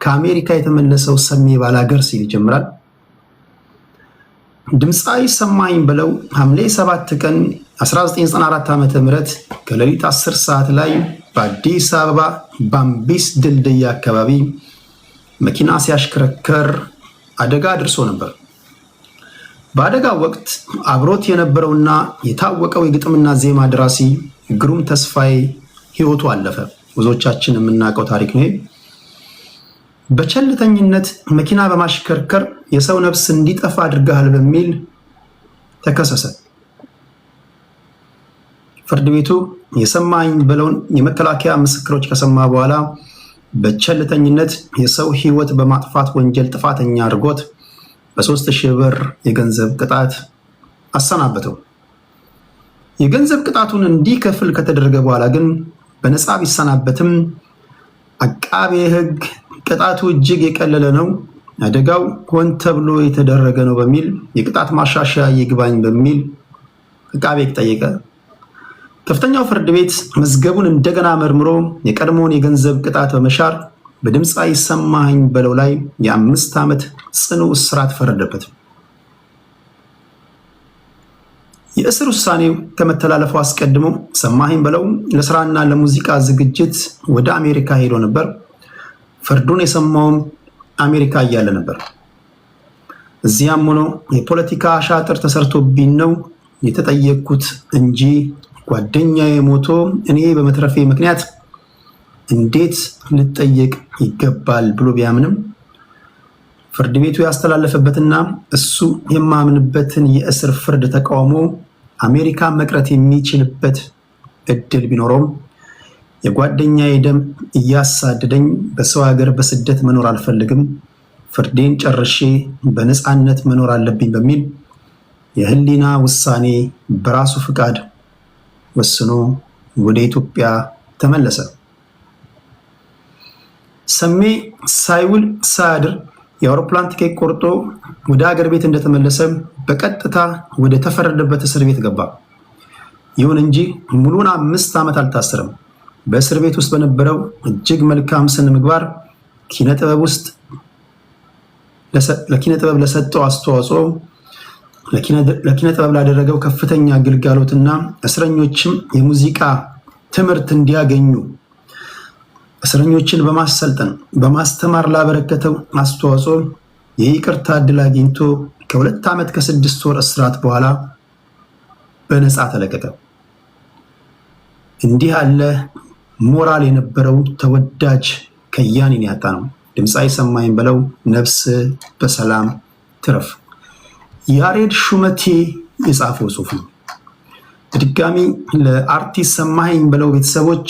ከአሜሪካ የተመለሰው ሰሜ ባላገር ሲል ይጀምራል። ድምፃዊ ሰማኸኝ በለው ሐምሌ 7 ቀን 1994 ዓ.ም ከሌሊት 10 ሰዓት ላይ በአዲስ አበባ ባምቢስ ድልድይ አካባቢ መኪና ሲያሽከረከር አደጋ ደርሶ ነበር። በአደጋው ወቅት አብሮት የነበረውና የታወቀው የግጥምና ዜማ ደራሲ ግሩም ተስፋዬ ህይወቱ አለፈ። ብዙዎቻችን የምናውቀው ታሪክ ነው። በቸልተኝነት መኪና በማሽከርከር የሰው ነፍስ እንዲጠፋ አድርገሃል በሚል ተከሰሰ። ፍርድ ቤቱ የሰማኸኝ በለውን የመከላከያ ምስክሮች ከሰማ በኋላ በቸልተኝነት የሰው ህይወት በማጥፋት ወንጀል ጥፋተኛ አድርጎት በ3000 ብር የገንዘብ ቅጣት አሰናበተው። የገንዘብ ቅጣቱን እንዲከፍል ከተደረገ በኋላ ግን በነፃ ቢሰናበትም አቃቤ ህግ ቅጣቱ እጅግ የቀለለ ነው፣ አደጋው ሆን ተብሎ የተደረገ ነው በሚል የቅጣት ማሻሻያ ይግባኝ በሚል አቃቤ ህግ ጠየቀ። ከፍተኛው ፍርድ ቤት መዝገቡን እንደገና መርምሮ የቀድሞውን የገንዘብ ቅጣት በመሻር በድምፃዊ ሰማኸኝ በለው ላይ የ5 ዓመት ጽኑ እስራት ፈረደበት። የእስር ውሳኔው ከመተላለፉ አስቀድሞ ሰማኸኝ በለው ለስራና ለሙዚቃ ዝግጅት ወደ አሜሪካ ሄዶ ነበር። ፍርዱን የሰማውም አሜሪካ እያለ ነበር። እዚያም ሆኖ የፖለቲካ አሻጥር ተሰርቶብኝ ነው የተጠየቅኩት እንጂ ጓደኛዬ ሞቶ እኔ በመትረፌ ምክንያት እንዴት ልጠየቅ ይገባል ብሎ ቢያምንም ፍርድ ቤቱ ያስተላለፈበትና እሱ የማምንበትን የእስር ፍርድ ተቃውሞ አሜሪካ መቅረት የሚችልበት እድል ቢኖረውም የጓደኛዬ ደም እያሳደደኝ በሰው ሀገር በስደት መኖር አልፈልግም፣ ፍርዴን ጨርሼ በነፃነት መኖር አለብኝ በሚል የህሊና ውሳኔ በራሱ ፍቃድ ወስኖ ወደ ኢትዮጵያ ተመለሰ። ሰሜ ሳይውል ሳያድር የአውሮፕላን ቲኬት ቆርጦ ወደ ሀገር ቤት እንደተመለሰ በቀጥታ ወደ ተፈረደበት እስር ቤት ገባ። ይሁን እንጂ ሙሉን 5 ዓመት አልታሰረም። በእስር ቤት ውስጥ በነበረው እጅግ መልካም ስነ ምግባር ለኪነ ጥበብ ለሰጠው አስተዋጽኦ ለኪነ ጥበብ ላደረገው ከፍተኛ አገልግሎትና እስረኞችም የሙዚቃ ትምህርት እንዲያገኙ እስረኞችን በማሰልጠን በማስተማር ላበረከተው አስተዋጽኦ የይቅርታ ዕድል አግኝቶ ከ2 ዓመት ከ6 ወር እስራት በኋላ በነፃ ተለቀቀ። እንዲህ ያለ ሞራል የነበረው ተወዳጅ ከያኒን ያጣ ነው። ድምፃዊ ሰማኸኝ በለው ነፍስ በሰላም ትረፍ። ያሬድ ሹመቴ የጻፈው ጽሑፍ ነው። በድጋሚ ለአርቲስት ሰማኸኝ በለው ቤተሰቦች፣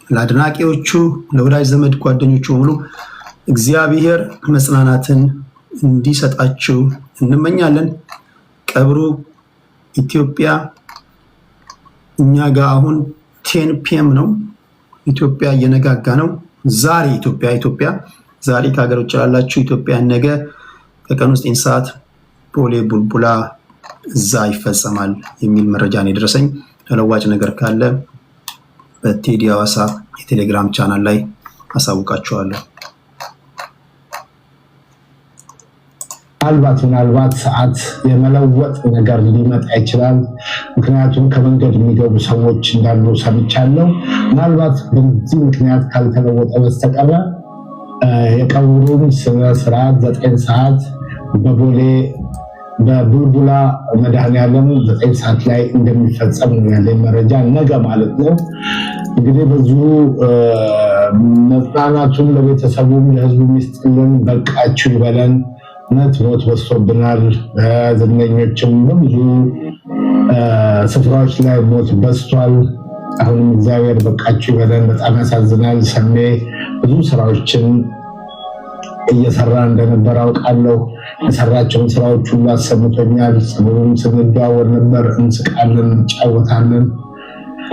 ለአድናቂዎቹ፣ ለወዳጅ ዘመድ ጓደኞቹ በሙሉ እግዚአብሔር መጽናናትን እንዲሰጣችሁ እንመኛለን። ቀብሩ ኢትዮጵያ እኛ ጋር አሁን 10 PM ነው። ኢትዮጵያ እየነጋጋ ነው። ዛሬ ኢትዮጵያ ዛሬ ከሀገር ውጭ ላላችሁ ኢትዮጵያ ነገ ከቀኑ 9 ሰዓት ቦሌ ቡልቡላ እዛ ይፈጸማል የሚል መረጃ ነው የደረሰኝ። ተለዋጭ ነገር ካለ በቴዲ ሐዋሳ የቴሌግራም ቻናል ላይ አሳውቃችኋለሁ።
ምናልባት ሰዓት የመለወጥ ነገር ሊመጣ ይችላል። ምክንያቱም ከመንገድ የሚገቡ ሰዎች እንዳሉ ሰምቻለሁ። ምናልባት በዚህ ምክንያት ካልተለወጠ በስተቀር የቀብሩን ስነ ስርዓት 9 ሰዓት በቦሌ በቡልቡላ መድኃኔዓለም 9 ሰዓት ላይ እንደሚፈጸም ነው ያለኝ መረጃ፣ ነገ ማለት ነው። እንግዲህ በዚሁ መጽናናቱን ለቤተሰቡም ለህዝቡ ይስጥልን፣ በቃችሁ ይበለን። ሞት በዝቶብናል። ዝነኞችም በብዙ ስፍራዎች ላይ ሞት በዝቷል። አሁንም እግዚአብሔር በቃችሁ ይበለን። በጣም ያሳዝናል። ሰሜ ብዙ ስራዎችን እየሰራ እንደነበር አውቃለሁ። የሰራቸውን ስራዎች ሁሉ አሰምቶኛል። ሰሞኑን ስንደዋወል ነበር፣ እንስቃለን፣ እንጫወታለን።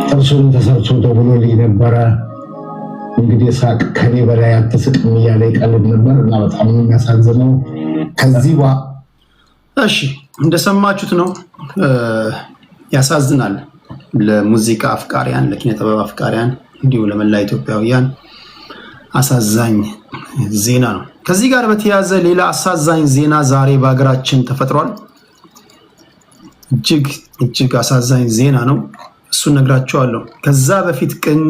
ጥርሱን ተሰርቶ ተብሎልኝ ነበረ። እንግዲህ ሳቅ ከኔ በላይ አትስቅም እያለ ይቀልድ ነበር እና በጣም የሚያሳዝነው ከዚህ
እሺ እንደሰማችሁት ነው። ያሳዝናል። ለሙዚቃ አፍቃሪያን፣ ለኪነ ጥበብ አፍቃሪያን እንዲሁ ለመላ ኢትዮጵያውያን አሳዛኝ ዜና ነው። ከዚህ ጋር በተያያዘ ሌላ አሳዛኝ ዜና ዛሬ በሀገራችን ተፈጥሯል። እጅግ አሳዛኝ ዜና ነው። እሱን ነግራችኋለሁ። ከዛ በፊት ግን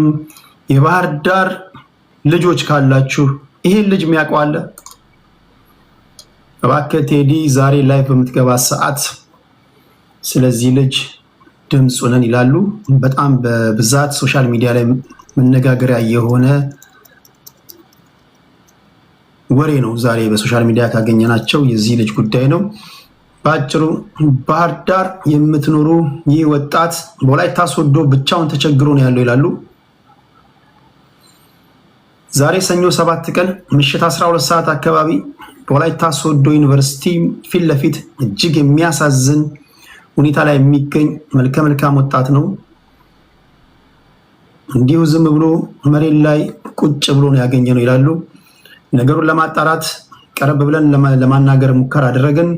የባህር ዳር ልጆች ካላችሁ ይሄን ልጅ የሚያውቀው አለ? እባክህ ቴዲ ዛሬ ላይ በምትገባ ሰዓት ስለዚህ ልጅ ድምፅ ነን ይላሉ። በጣም በብዛት ሶሻል ሚዲያ ላይ መነጋገሪያ የሆነ ወሬ ነው። ዛሬ በሶሻል ሚዲያ ካገኘናቸው የዚህ ልጅ ጉዳይ ነው። በአጭሩ ባህር ዳር የምትኖሩ ይህ ወጣት በወላይታ ሶዶ ብቻውን ተቸግሮ ነው ያለው ይላሉ። ዛሬ ሰኞ 7 ቀን ምሽት 12 ሰዓት አካባቢ በወላይታ ሶዶ ዩኒቨርሲቲ ፊት ለፊት እጅግ የሚያሳዝን ሁኔታ ላይ የሚገኝ መልካም ወጣት ነው። እንዲሁ ዝም ብሎ መሬት ላይ ቁጭ ብሎ ነው ያገኘነው ይላሉ። ነገሩን ለማጣራት ቀረብ ብለን ለማናገር ሙከራ አደረግን።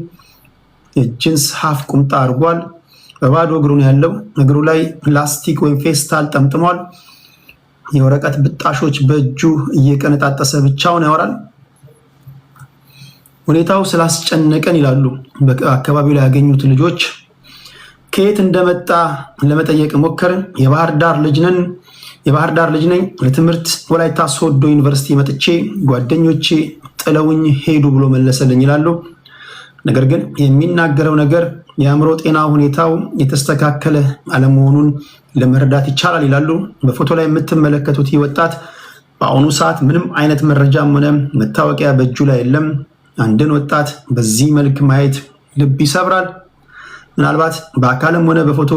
የጂንስ ሀፍ ቁምጣ አድርጓል። በባዶ እግሩ ነው ያለው። እግሩ ላይ ላስቲክ ወይም ፌስታል ጠምጥሟል። የወረቀት ብጣሾች በእጁ እየቀነጣጠሰ ብቻውን ያወራል። ሁኔታው ስላስጨነቀን ይላሉ በአካባቢው ላይ ያገኙት ልጆች ከየት እንደመጣ ለመጠየቅ ሞከርን። የባህር ዳር ልጅ ነኝ፣ ለትምህርት ወላይታ ሶዶ ዩኒቨርሲቲ መጥቼ ጓደኞቼ ጥለውኝ ሄዱ ብሎ መለሰልኝ ይላሉ። ነገር ግን የሚናገረው ነገር የአእምሮ ጤና ሁኔታው የተስተካከለ አለመሆኑን ለመረዳት ይቻላል ይላሉ። በፎቶ ላይ የምትመለከቱት ይህ ወጣት በአሁኑ ሰዓት ምንም አይነት መረጃም ሆነ መታወቂያ በእጁ ላይ የለም። አንድን ወጣት በዚህ መልክ ማየት ልብ ይሰብራል። ምናልባት በአካልም ሆነ በፎቶ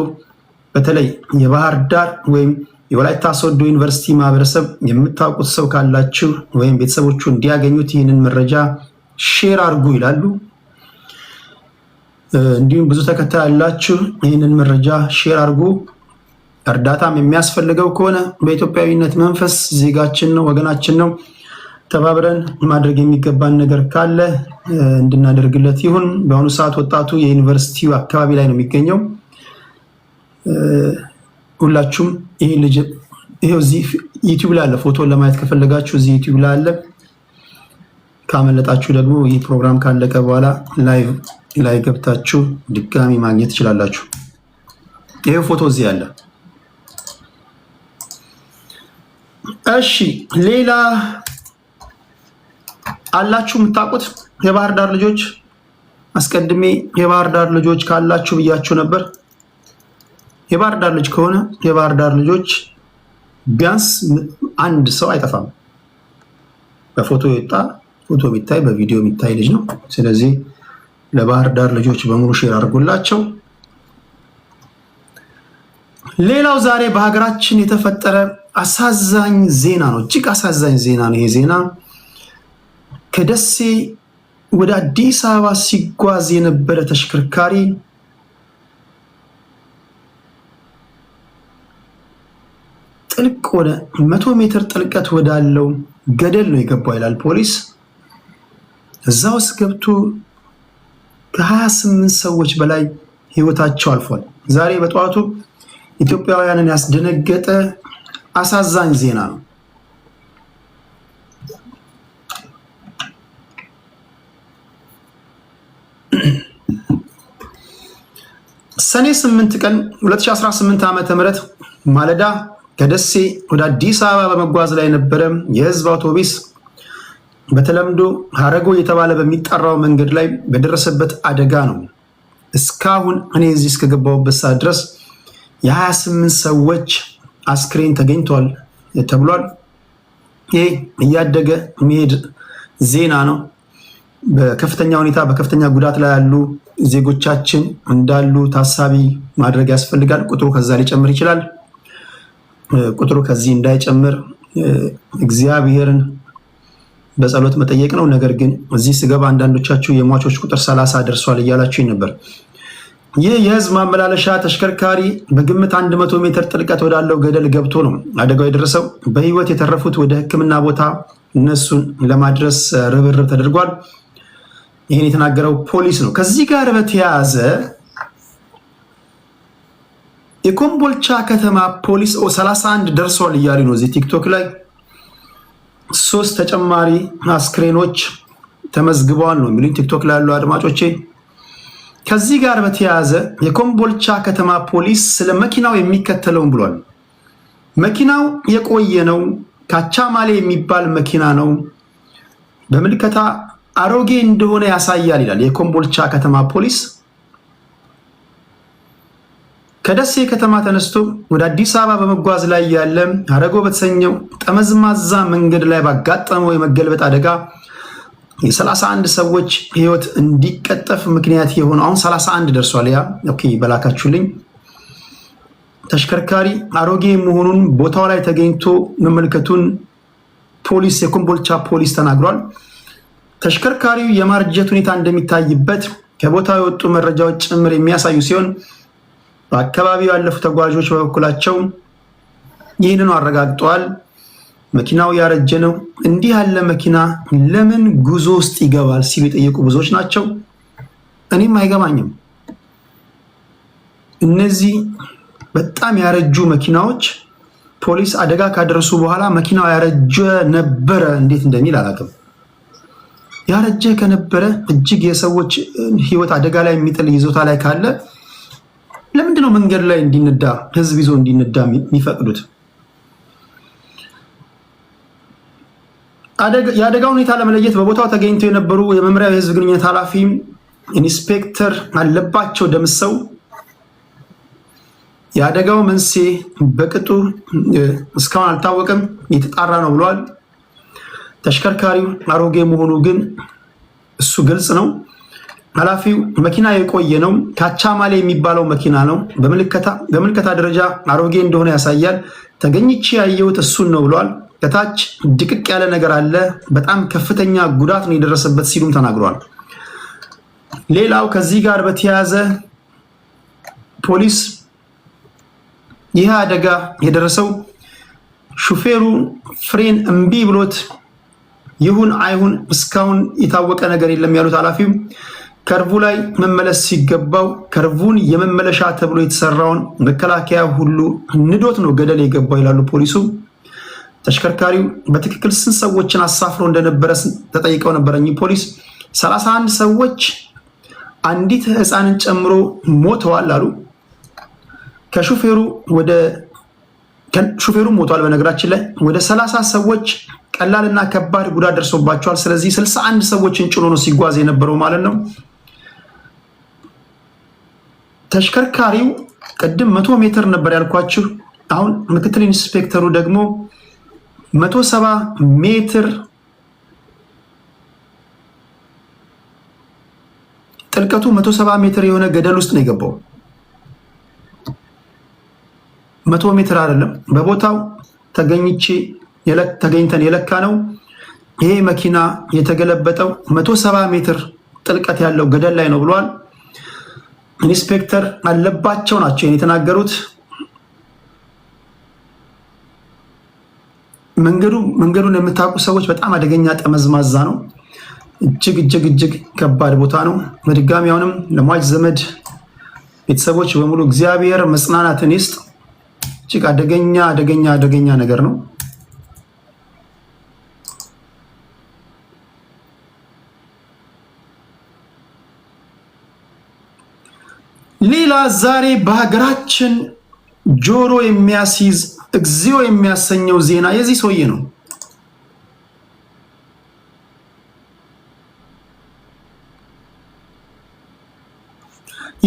በተለይ የባህር ዳር ወይም የወላይታ ሶዶ ዩኒቨርሲቲ ማህበረሰብ የምታውቁት ሰው ካላችሁ ወይም ቤተሰቦቹ እንዲያገኙት ይህንን መረጃ ሼር አድርጉ ይላሉ። እንዲሁም ብዙ ተከታይ ያላችሁ ይህንን መረጃ ሼር አድርጉ። እርዳታም የሚያስፈልገው ከሆነ በኢትዮጵያዊነት መንፈስ ዜጋችን ነው፣ ወገናችን ነው፣ ተባብረን ማድረግ የሚገባን ነገር ካለ እንድናደርግለት ይሁን። በአሁኑ ሰዓት ወጣቱ የዩኒቨርሲቲው አካባቢ ላይ ነው የሚገኘው። ሁላችሁም ይሄ ልጅ ይሄው እዚህ ዩቲዩብ ላይ አለ። ፎቶን ለማየት ከፈለጋችሁ እዚህ ዩቲዩብ ላይ አለ። ካመለጣችሁ ደግሞ ይህ ፕሮግራም ካለቀ በኋላ ላይቭ ላይ ገብታችሁ ድጋሚ ማግኘት ትችላላችሁ። ይሄው ፎቶ እዚህ አለ። እሺ ሌላ አላችሁ የምታውቁት የባህር ዳር ልጆች? አስቀድሜ የባህር ዳር ልጆች ካላችሁ ብያችሁ ነበር። የባህር ዳር ልጅ ከሆነ የባህር ዳር ልጆች ቢያንስ አንድ ሰው አይጠፋም። በፎቶ የወጣ ፎቶ የሚታይ በቪዲዮ የሚታይ ልጅ ነው። ስለዚህ ለባህር ዳር ልጆች በሙሉ ሼር አድርጉላቸው። ሌላው ዛሬ በሀገራችን የተፈጠረ አሳዛኝ ዜና ነው። እጅግ አሳዛኝ ዜና ነው። ይሄ ዜና ከደሴ ወደ አዲስ አበባ ሲጓዝ የነበረ ተሽከርካሪ ጥልቅ ወደ 100 ሜትር ጥልቀት ወዳለው ገደል ነው የገባው ይላል ፖሊስ። እዛ ውስጥ ገብቶ ከ28 ሰዎች በላይ ህይወታቸው አልፏል። ዛሬ በጠዋቱ ኢትዮጵያውያንን ያስደነገጠ አሳዛኝ ዜና ነው። ሰኔ 8 ቀን 2018 ዓ.ም ማለዳ ከደሴ ወደ አዲስ አበባ በመጓዝ ላይ የነበረ የህዝብ አውቶቡስ በተለምዶ ሀረጎ የተባለ በሚጠራው መንገድ ላይ በደረሰበት አደጋ ነው እስካሁን እኔ እዚህ እስከገባሁበት ሰዓት ድረስ የ28 ሰዎች አስክሬን ተገኝቷል ተብሏል። ይሄ እያደገ መሄድ ዜና ነው። በከፍተኛ ሁኔታ በከፍተኛ ጉዳት ላይ ያሉ ዜጎቻችን እንዳሉ ታሳቢ ማድረግ ያስፈልጋል። ቁጥሩ ከዛ ሊጨምር ይችላል። ቁጥሩ ከዚህ እንዳይጨምር እግዚአብሔርን በጸሎት መጠየቅ ነው። ነገር ግን እዚህ ስገባ አንዳንዶቻችሁ የሟቾች ቁጥር 30 ደርሷል እያላችሁ ነበር። ይህ የህዝብ ማመላለሻ ተሽከርካሪ በግምት 100 ሜትር ጥልቀት ወዳለው ገደል ገብቶ ነው አደጋው የደረሰው። በህይወት የተረፉት ወደ ሕክምና ቦታ እነሱን ለማድረስ ርብርብ ተደርጓል። ይህን የተናገረው ፖሊስ ነው። ከዚህ ጋር በተያያዘ የኮምቦልቻ ከተማ ፖሊስ 31 ደርሷል እያሉ ነው እዚህ ቲክቶክ ላይ 3 ተጨማሪ አስክሬኖች ተመዝግበዋል ነው የሚሉኝ ቲክቶክ ላይ ያሉ አድማጮቼ። ከዚህ ጋር በተያያዘ የኮምቦልቻ ከተማ ፖሊስ ስለ መኪናው የሚከተለውን ብሏል። መኪናው የቆየ ነው፣ ካቻማሌ የሚባል መኪና ነው፣ በምልከታ አሮጌ እንደሆነ ያሳያል ይላል የኮምቦልቻ ከተማ ፖሊስ። ከደሴ ከተማ ተነስቶ ወደ አዲስ አበባ በመጓዝ ላይ ያለ ሀረጎ በተሰኘው ጠመዝማዛ መንገድ ላይ ባጋጠመው የመገልበጥ አደጋ የ31 ሰዎች ህይወት እንዲቀጠፍ ምክንያት የሆነው አሁን 31 ደርሷል። ያ ኦኬ በላካችሁልኝ ተሽከርካሪ አሮጌ መሆኑን ቦታው ላይ ተገኝቶ መመልከቱን ፖሊስ የኮምቦልቻ ፖሊስ ተናግሯል። ተሽከርካሪው የማርጀት ሁኔታ እንደሚታይበት ከቦታው የወጡ መረጃዎች ጭምር የሚያሳዩ ሲሆን በአካባቢው ያለፉ ተጓዦች በበኩላቸው ይህንኑ አረጋግጠዋል። መኪናው ያረጀ ነው፣ እንዲህ ያለ መኪና ለምን ጉዞ ውስጥ ይገባል ሲሉ የጠየቁ ብዙዎች ናቸው። እኔም አይገባኝም። እነዚህ በጣም ያረጁ መኪናዎች ፖሊስ አደጋ ካደረሱ በኋላ መኪናው ያረጀ ነበረ እንዴት እንደሚል አላውቅም። ያረጀ ከነበረ እጅግ የሰዎች ህይወት አደጋ ላይ የሚጥል ይዞታ ላይ ካለ ለምንድነው መንገድ ላይ እንዲነዳ ህዝብ ይዞ እንዲነዳ የሚፈቅዱት? የአደጋው ሁኔታ ለመለየት በቦታው ተገኝተው የነበሩ የመምሪያው የህዝብ ግንኙነት ኃላፊ ኢንስፔክተር አለባቸው ደምሰው የአደጋው መንስኤ በቅጡ እስካሁን አልታወቀም፣ የተጣራ ነው ብለዋል። ተሽከርካሪው አሮጌ መሆኑ ግን እሱ ግልጽ ነው። ኃላፊው መኪና የቆየ ነው፣ ካቻማሌ የሚባለው መኪና ነው፣ በምልከታ ደረጃ አሮጌ እንደሆነ ያሳያል፣ ተገኝቼ ያየሁት እሱን ነው ብለዋል። ከታች ድቅቅ ያለ ነገር አለ፣ በጣም ከፍተኛ ጉዳት ነው የደረሰበት ሲሉም ተናግረዋል። ሌላው ከዚህ ጋር በተያያዘ ፖሊስ ይህ አደጋ የደረሰው ሹፌሩ ፍሬን እምቢ ብሎት ይሁን አይሁን እስካሁን የታወቀ ነገር የለም ያሉት ኃላፊው ከርቡ ላይ መመለስ ሲገባው ከርቡን የመመለሻ ተብሎ የተሰራውን መከላከያ ሁሉ ንዶት ነው ገደል የገባው ይላሉ ፖሊሱ። ተሽከርካሪው በትክክል ስንት ሰዎችን አሳፍሮ እንደነበረ ተጠይቀው ነበረኝ ፖሊስ 31 ሰዎች አንዲት ህፃንን ጨምሮ ሞተዋል አሉ። ሹፌሩ ሞቷል። በነገራችን ላይ ወደ 30 ሰዎች ቀላልና ከባድ ጉዳት ደርሶባቸዋል። ስለዚህ 61 ሰዎችን ጭኖ ነው ሲጓዝ የነበረው ማለት ነው። ተሽከርካሪው ቅድም 100 ሜትር ነበር ያልኳችሁ። አሁን ምክትል ኢንስፔክተሩ ደግሞ 170 ሜትር ጥልቀቱ 170 ሜትር የሆነ ገደል ውስጥ ነው የገባው። 100 ሜትር አይደለም። በቦታው ተገኝተን የለካ ነው። ይሄ መኪና የተገለበጠው 170 ሜትር ጥልቀት ያለው ገደል ላይ ነው ብሏል። ኢንስፔክተር አለባቸው ናቸው የተናገሩት። መንገዱን የምታውቁ ሰዎች በጣም አደገኛ ጠመዝማዛ ነው። እጅግ ከባድ ቦታ ነው። በድጋሚ አሁንም ለሟች ዘመድ ቤተሰቦች በሙሉ እግዚአብሔር መጽናናትን ይስጥ። እጅግ አደገኛ ነገር ነው። ሌላ ዛሬ በሀገራችን ጆሮ የሚያስይዝ እግዚኦ የሚያሰኘው ዜና የዚህ ሰውዬ ነው።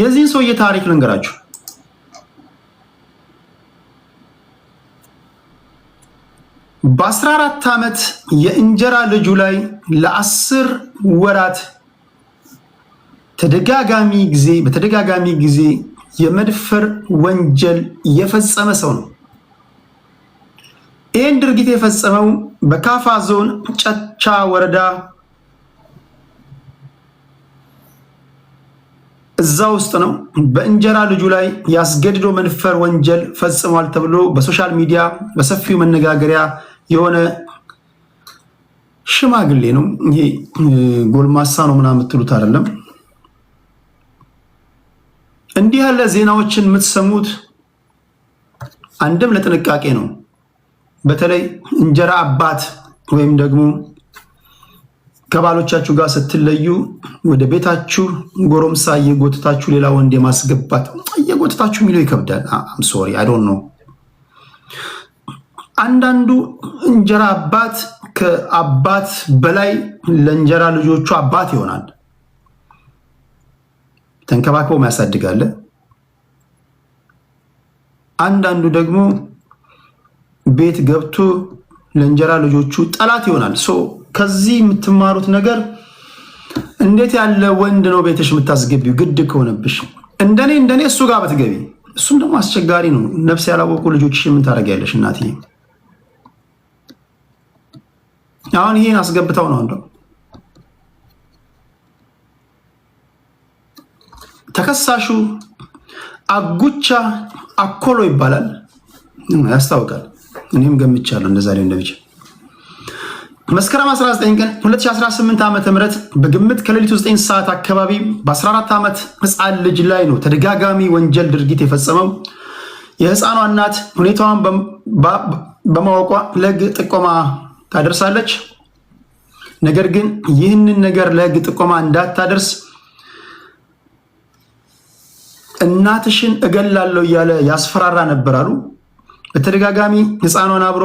የዚህን ሰውዬ ታሪክ ልንገራችሁ። በ14 ዓመት የእንጀራ ልጁ ላይ ለ10 ወራት በተደጋጋሚ ጊዜ የመድፈር ወንጀል የፈጸመ ሰው ነው። ይህን ድርጊት የፈጸመው በካፋ ዞን ጨቻ ወረዳ እዛ ውስጥ ነው። በእንጀራ ልጁ ላይ ያስገድዶ መድፈር ወንጀል ፈጽሟል ተብሎ በሶሻል ሚዲያ በሰፊው መነጋገሪያ የሆነ ሽማግሌ ነው። ይሄ ጎልማሳ ነው ምናምን የምትሉት አይደለም። እንዲህ ያለ ዜናዎችን የምትሰሙት አንድም ለጥንቃቄ ነው። በተለይ እንጀራ አባት ወይም ደግሞ ከባሎቻችሁ ጋር ስትለዩ ወደ ቤታችሁ ጎረምሳ እየጎተታችሁ ሌላ ወንድ የማስገባት እየጎተታችሁ የሚለው ይከብዳል። አም ሶሪ አይ ዶንት ኖ። አንዳንዱ እንጀራ አባት ከአባት በላይ ለእንጀራ ልጆቹ አባት ይሆናል። ተንከባክቦ ያሳድጋል። አንዳንዱ ደግሞ ቤት ገብቶ ለእንጀራ ልጆቹ ጠላት ይሆናል። ከዚህ የምትማሩት ነገር እንዴት ያለ ወንድ ነው ቤትሽ የምታስገቢው? ግድ ከሆነብሽ እንደኔ እሱ ጋር በትገቢ፣ እሱም ደግሞ አስቸጋሪ ነው። ነፍስ ያላወቁ ልጆችሽ ምን ታደርጊያለሽ እናትዬ? አሁን ይሄን አስገብተው ነው እንደው ተከሳሹ አጉቻ አኮሎ ይባላል። ያስታውቃል። እኔም ገምቻለሁ እንደዛ ላይ እንደሚችል። መስከረም 19 ቀን 2018 ዓ.ም በግምት ከሌሊቱ 9 ሰዓት አካባቢ በ14 ዓመት ህፃን ልጅ ላይ ነው ተደጋጋሚ ወንጀል ድርጊት የፈጸመው። የህፃኗ እናት ሁኔታዋን በማወቋ ለህግ ጥቆማ ታደርሳለች። ነገር ግን ይህንን ነገር ለህግ ጥቆማ እንዳታደርስ እናትሽን እገላለሁ እያለ ያስፈራራ ነበር አሉ። በተደጋጋሚ ህፃኗን አብሮ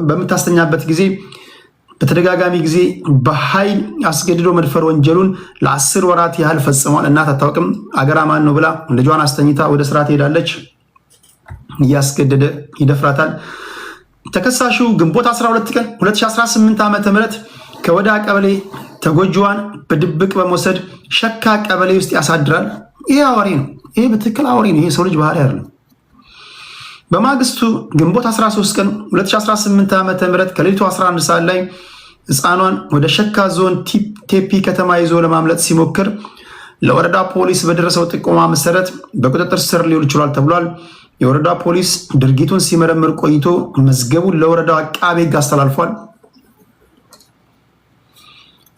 በምታስተኛበት ጊዜ በተደጋጋሚ ጊዜ በኃይል አስገድዶ መድፈር ወንጀሉን ለ10 ወራት ያህል ፈጽሟል። እናት አታውቅም። አገራ ማን ነው ብላ ልጇን አስተኝታ ወደ ስራ ትሄዳለች። እያስገደደ ይደፍራታል። ተከሳሹ ግንቦት 12 ቀን 2018 ዓ.ም ከወዳ ቀበሌ ተጎጂዋን በድብቅ በመውሰድ ሸካ ቀበሌ ውስጥ ያሳድራል። ይሄ አዋሪ ነው። ይሄ በትክክል አዋሪ ነው። ይሄ ሰው ልጅ ባህሪ አይደለም። በማግስቱ ግንቦት 13 ቀን 2018 ዓ.ም ከሌሊቱ 11 ሰዓት ላይ ህፃኗን ወደ ሸካ ዞን ቴፒ ከተማ ይዞ ለማምለጥ ሲሞክር ለወረዳ ፖሊስ በደረሰው ጥቆማ መሰረት በቁጥጥር ስር ሊውል ችሏል ተብሏል። የወረዳ ፖሊስ ድርጊቱን ሲመረምር ቆይቶ መዝገቡን ለወረዳው አቃቤ ሕግ አስተላልፏል።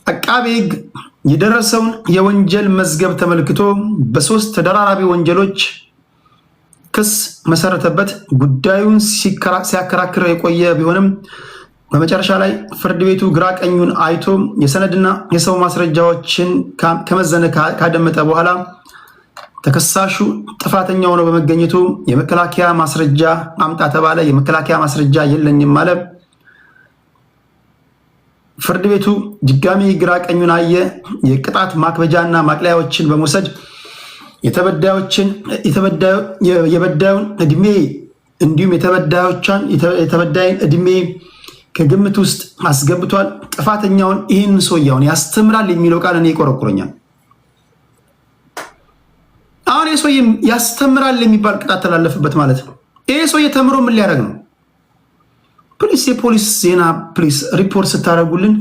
አቃቤ ሕግ የደረሰውን የወንጀል መዝገብ ተመልክቶ በ3 ተደራራቢ ወንጀሎች ክስ መሰረተበት። ጉዳዩን ሲያከራክር የቆየ ቢሆንም በመጨረሻ ላይ ፍርድ ቤቱ ግራ ቀኙን አይቶ የሰነድና የሰው ማስረጃዎችን ከመዘነ ካደመጠ በኋላ ተከሳሹ ጥፋተኛ ሆኖ በመገኘቱ የመከላከያ ማስረጃ አምጣ ተባለ። የመከላከያ ማስረጃ የለኝም አለ። ፍርድ ቤቱ ድጋሚ ግራ ቀኙን አየ። የቅጣት ማክበጃና ማቅለያዎችን በመውሰድ የበዳዩን እድሜ እንዲሁም የተበዳይን እድሜ ከግምት ውስጥ አስገብቷል። ጥፋተኛውን ይህን ሰውየውን ያስተምራል የሚለው ቃል እኔ ይቆረቁረኛል። አሁን ይህ ሰውዬ ያስተምራል የሚባል ቅጣት ተላለፈበት ማለት ነው። ይህ ሰውዬ ተምሮ ምን ሊያደርግ ነው? ፕሊስ የፖሊስ ዜና ፕሊስ ሪፖርት ስታደርጉልን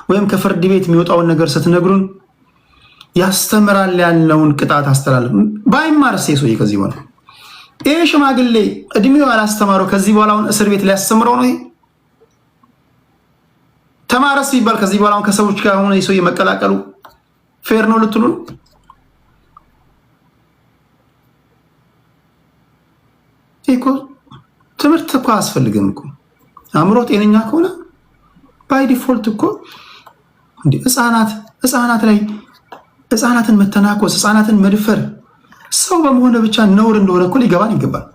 ወይም ከፍርድ ቤት የሚወጣውን ነገር ስትነግሩን ያስተምራል ያለውን ቅጣት አስተላልፍ። ባይማርስ ሰውዬ ከዚህ በኋላ ይሄ ሽማግሌ እድሜው ያላስተማረው ከዚህ በኋላ እስር ቤት ሊያስተምረው ነው? ተማረስ ይባል ከዚህ በኋላ ከሰዎች ጋር ሆነ ሰውዬ መቀላቀሉ ፌር ነው ልትሉ ነው? እኮ ትምህርት እኮ አያስፈልግም እኮ አእምሮ ጤነኛ ከሆነ ባይ ዲፎልት እኮ እንደ ህፃናትን መተናኮስ፣ ህፃናትን መድፈር ሰው በመሆነ ብቻ ነውር እንደሆነ እኮ ሊገባን ይገባል።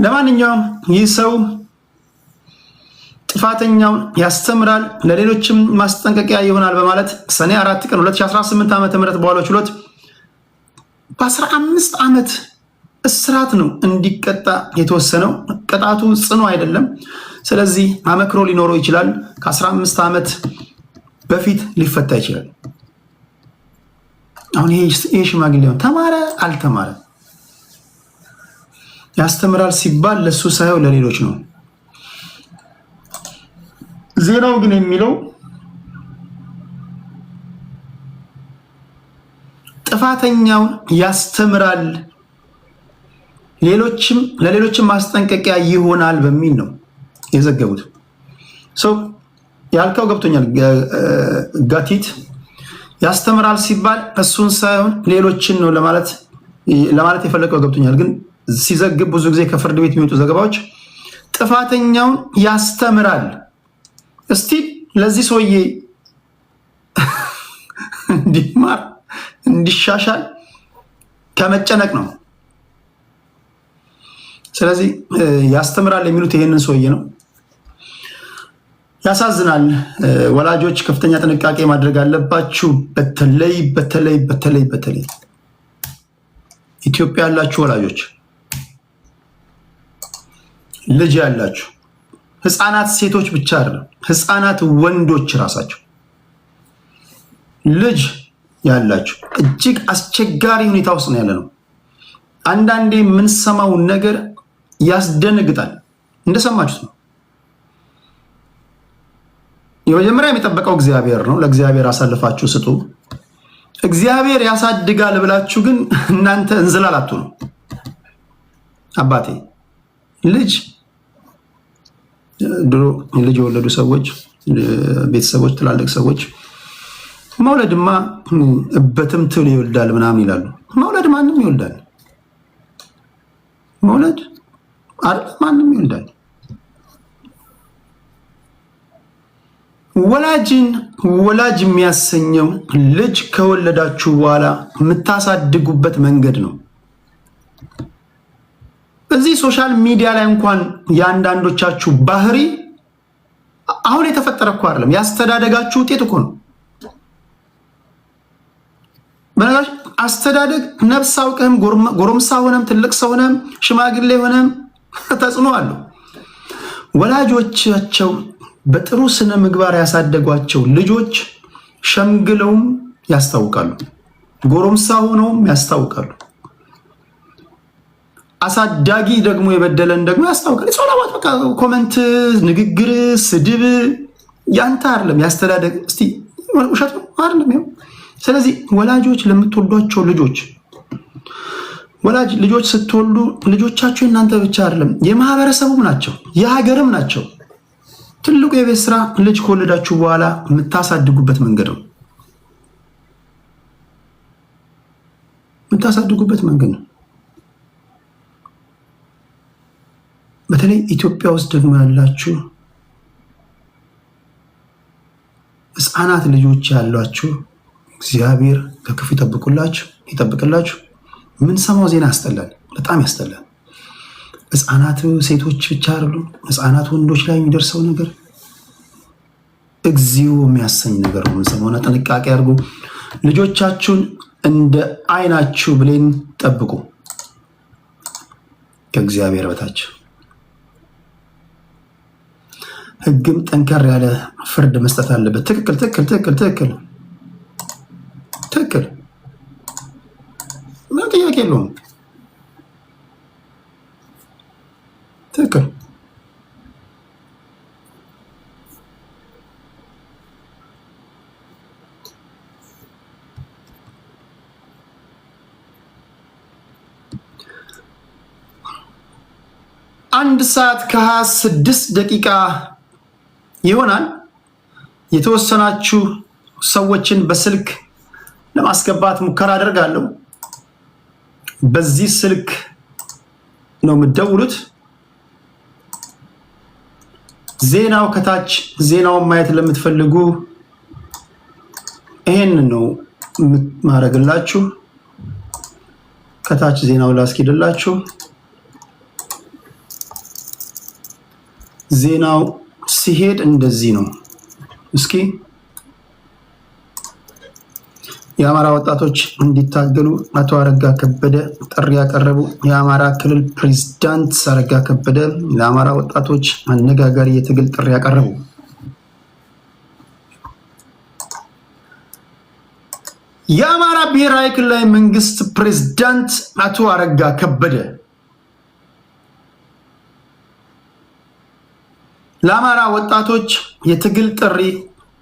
ለማንኛውም ይህ ሰው ጥፋተኛውን ያስተምራል፣ ለሌሎችም ማስጠንቀቂያ ይሆናል በማለት ሰኔ 4 ቀን 2018 ዓ.ም በዋለው ችሎት በ15 ዓመት እስራት ነው እንዲቀጣ የተወሰነው። ቅጣቱ ጽኑ አይደለም። ስለዚህ አመክሮ ሊኖረው ይችላል። ከ15 ዓመት በፊት ሊፈታ ይችላል። አሁን ይሄ ሽማግሌ ተማረ አልተማረ ያስተምራል ሲባል ለሱ ሳይሆን ለሌሎች ነው። ዜናው ግን የሚለው ጥፋተኛውን ያስተምራል ለሌሎችም ማስጠንቀቂያ ይሆናል በሚል ነው የዘገቡት። ያልከው ገብቶኛል። ጋቲት ያስተምራል ሲባል እሱን ሳይሆን ሌሎችን ነው ለማለት የፈለገው ገብቶኛል። ግን ሲዘግብ ብዙ ጊዜ ከፍርድ ቤት የሚወጡ ዘገባዎች ጥፋተኛውን ያስተምራል እስቲ ለዚህ ሰውዬ እንዲማር እንዲሻሻል ከመጨነቅ ነው። ስለዚህ ያስተምራል የሚሉት ይሄንን ሰውዬ ነው። ያሳዝናል። ወላጆች ከፍተኛ ጥንቃቄ ማድረግ አለባችሁ። በተለይ ኢትዮጵያ ያላችሁ ወላጆች፣ ልጅ ያላችሁ ህፃናት ሴቶች ብቻ አይደለም፣ ህፃናት ወንዶች ራሳቸው ልጅ ያላችሁ እጅግ አስቸጋሪ ሁኔታ ውስጥ ነው ያለነው። አንዳንዴ የምንሰማው ነገር ያስደነግጣል። እንደሰማችሁት ነው። የመጀመሪያ የሚጠበቀው እግዚአብሔር ነው። ለእግዚአብሔር አሳልፋችሁ ስጡ። እግዚአብሔር ያሳድጋል ብላችሁ ግን እናንተ እንዝላል አትሁኑ። አባቴ ድሮ ልጅ የወለዱ ሰዎች፣ ቤተሰቦች፣ ትላልቅ ሰዎች መውለድማ እበትምትል ይወልዳል ምናምን ይላሉ። መውለድ ማንም ይወልዳል። መውለድ አይደል ማንም ይወልዳል። ወላጅን ወላጅ የሚያሰኘው ልጅ ከወለዳችሁ በኋላ የምታሳድጉበት መንገድ ነው። እዚህ ሶሻል ሚዲያ ላይ እንኳን የአንዳንዶቻችሁ ባህሪ አሁን የተፈጠረ እኮ አይደለም፣ ያስተዳደጋችሁ ውጤት እኮ ነው። በነገራችን አስተዳደግ ነፍስ አውቀህም ጎረምሳ ሆነም ትልቅ ሰው ሆነም ሽማግሌ ሆነም ተጽዕኖ አለው። ወላጆቻቸው በጥሩ ስነ ምግባር ያሳደጓቸው ልጆች ሸምግለውም ያስታውቃሉ፣ ጎረምሳ ሆነውም ያስታውቃሉ። አሳዳጊ ደግሞ የበደለን ደግሞ ያስታውቃል። ጾላባት በቃ ኮመንት፣ ንግግር፣ ስድብ ያንተ አይደለም ያስተዳደግ። እስቲ ውሸት ነው አይደለም ይሄ። ስለዚህ ወላጆች ለምትወዷቸው ልጆች ወላጅ ልጆች ስትወልዱ ልጆቻችሁ እናንተ ብቻ አይደለም የማህበረሰቡም ናቸው የሀገርም ናቸው። ትልቁ የቤት ስራ ልጅ ከወለዳችሁ በኋላ የምታሳድጉበት መንገድ ነው። የምታሳድጉበት መንገድ ነው። በተለይ ኢትዮጵያ ውስጥ ደግሞ ያላችሁ ህፃናት ልጆች ያሏችሁ እግዚአብሔር ከክፉ ይጠብቅላችሁ። ምን ሰማው ዜና ያስጠላል፣ በጣም ያስጠላል። ህፃናት ሴቶች ብቻ አይደሉ፣ ህፃናት ወንዶች ላይ የሚደርሰው ነገር እግዚኦ የሚያሰኝ ነገር ነው። ሰሞኑን ጥንቃቄ አድርጉ። ልጆቻችሁን እንደ አይናችሁ ብሌን ጠብቁ ከእግዚአብሔር በታች። ህግም ጠንከር ያለ ፍርድ መስጠት አለበት። ትክክል ምን ጥያቄ የለውም። ትክክል። አንድ ሰዓት ከ26 ደቂቃ ይሆናል። የተወሰናችሁ ሰዎችን በስልክ ለማስገባት ሙከራ አደርጋለሁ። በዚህ ስልክ ነው የምትደውሉት። ዜናው ከታች ዜናውን ማየት ለምትፈልጉ ይሄን ነው ማድረግላችሁ። ከታች ዜናው ላስኪድላችሁ። ዜናው ሲሄድ እንደዚህ ነው። እስኪ የአማራ ወጣቶች እንዲታገሉ አቶ አረጋ ከበደ ጥሪ ያቀረቡ። የአማራ ክልል ፕሬዝዳንት አረጋ ከበደ ለአማራ ወጣቶች አነጋጋሪ የትግል ጥሪ ያቀረቡ። የአማራ ብሔራዊ ክልላዊ መንግስት ፕሬዝዳንት አቶ አረጋ ከበደ ለአማራ ወጣቶች የትግል ጥሪ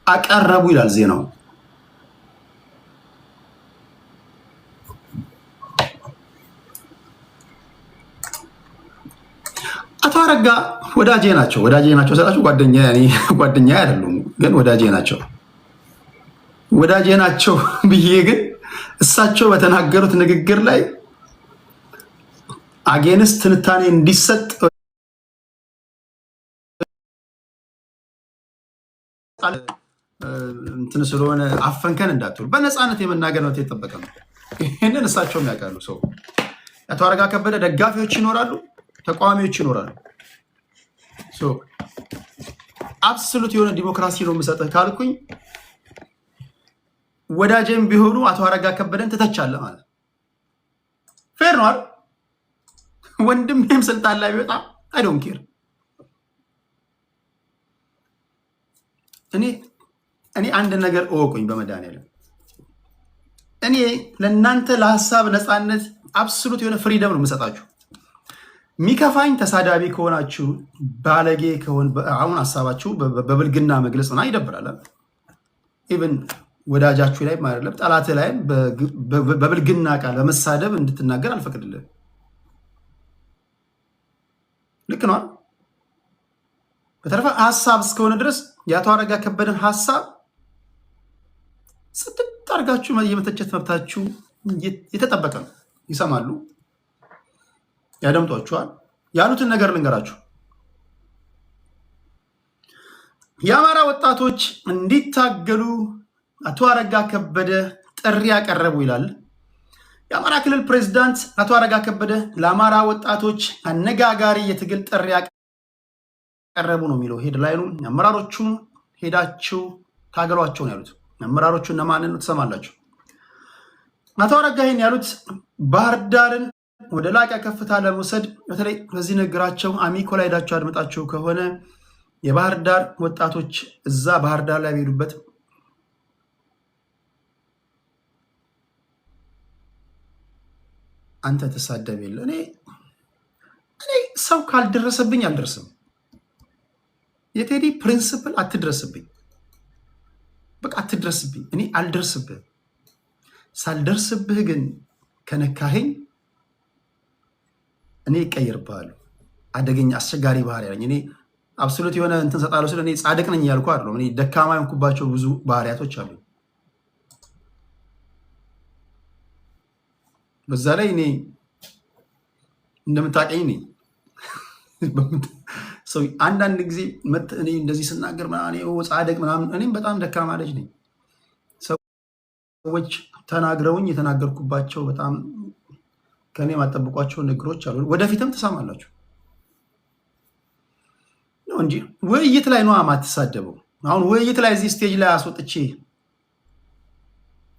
አቀረቡ ይላል ዜናው። አቶ አረጋ ወዳጄ ናቸው ስላችሁ ጓደኛ አይደሉም፣ ግን ወዳጄ ናቸው ብዬ ግን እሳቸው በተናገሩት ንግግር ላይ አጌንስት ትንታኔ እንዲሰጥ እንትን ስለሆነ አፈንከን እንዳትሉ፣ በነፃነት የመናገር ነው የተጠበቀ ነው። ይህንን እሳቸውም ያውቃሉ። ሰው አቶ አረጋ ከበደ ደጋፊዎች ይኖራሉ፣ ተቃዋሚዎች ይኖራሉ። አብሶሉት የሆነ ዲሞክራሲ ነው የምሰጥህ ካልኩኝ ወዳጄም ቢሆኑ አቶ አረጋ ከበደን ትተቻለህ ማለት ፌር ነው አይደል? ወንድሜም ስልጣን ላይ ቢወጣ አይ ዶንት ኬር። እኔ አንድ ነገር እወቁኝ በመድኃኒዓለም፣ እኔ ለእናንተ ለሀሳብ ነፃነት አብሶሉት የሆነ ፍሪደም ነው የምሰጣችሁ። ሚከፋኝ ተሳዳቢ ከሆናችሁ ባለጌ ከሆን አሁን ሀሳባችሁ በብልግና መግለጽ ና ይደብራል። ኢቭን ወዳጃችሁ ላይ አይደለም ጠላት ላይ በብልግና ቃል በመሳደብ እንድትናገር አልፈቅድልህም። ልክ ነው። በተረፈ ሀሳብ እስከሆነ ድረስ የአቶ አረጋ ከበደን ሀሳብ ስትጣርጋችሁ የመተቸት መብታችሁ የተጠበቀ ነው። ይሰማሉ፣ ያደምጧችኋል። ያሉትን ነገር ልንገራችሁ። የአማራ ወጣቶች እንዲታገሉ አቶ አረጋ ከበደ ጥሪ ያቀረቡ ይላል። የአማራ ክልል ፕሬዝዳንት አቶ አረጋ ከበደ ለአማራ ወጣቶች አነጋጋሪ የትግል ጥሪ ቀረቡ ነው የሚለው ሄድላይኑ። አመራሮቹ ሄዳችሁ ታገሏቸው ነው ያሉት። አመራሮቹ እነማንን ትሰማላችሁ? አቶ አረጋ ይህን ያሉት ባህር ዳርን ወደ ላቀ ከፍታ ለመውሰድ በተለይ በዚህ ንግግራቸው አሚኮ ላይ ሄዳችሁ አድምጣችሁ ከሆነ የባህር ዳር ወጣቶች እዛ ባህር ዳር ላይ ቢሄዱበት አንተ ተሳደብ የለ እኔ ሰው ካልደረሰብኝ አልደርስም። የቴዲ ፕሪንሲፕል አትድረስብኝ፣ በቃ አትድረስብኝ፣ እኔ አልደርስብህ። ሳልደርስብህ ግን ከነካኸኝ እኔ እቀይርብሃለሁ። አደገኛ አስቸጋሪ ባህሪ ያለኝ እኔ አብሶሉት የሆነ እንትን ሰጣለሁ ስለ እኔ ጻድቅ ነኝ ያልኩ አይደለም። እኔ ደካማ የሆንኩባቸው ብዙ ባህሪያቶች አሉ። በዛ ላይ እኔ እንደምታውቀኝ ነኝ። ሰው አንዳንድ ጊዜ እኔ እንደዚህ ስናገር ምናምን ጻድቅ ምናምን እኔም በጣም ደካማ ልጅ ነኝ። ሰዎች ተናግረውኝ የተናገርኩባቸው በጣም ከኔ የማጠብቋቸው ነገሮች አሉ። ወደፊትም ትሰማላችሁ ነው እንጂ ውይይት ላይ ነው የማትሳደበው። አሁን ውይይት ላይ እዚህ ስቴጅ ላይ አስወጥቼ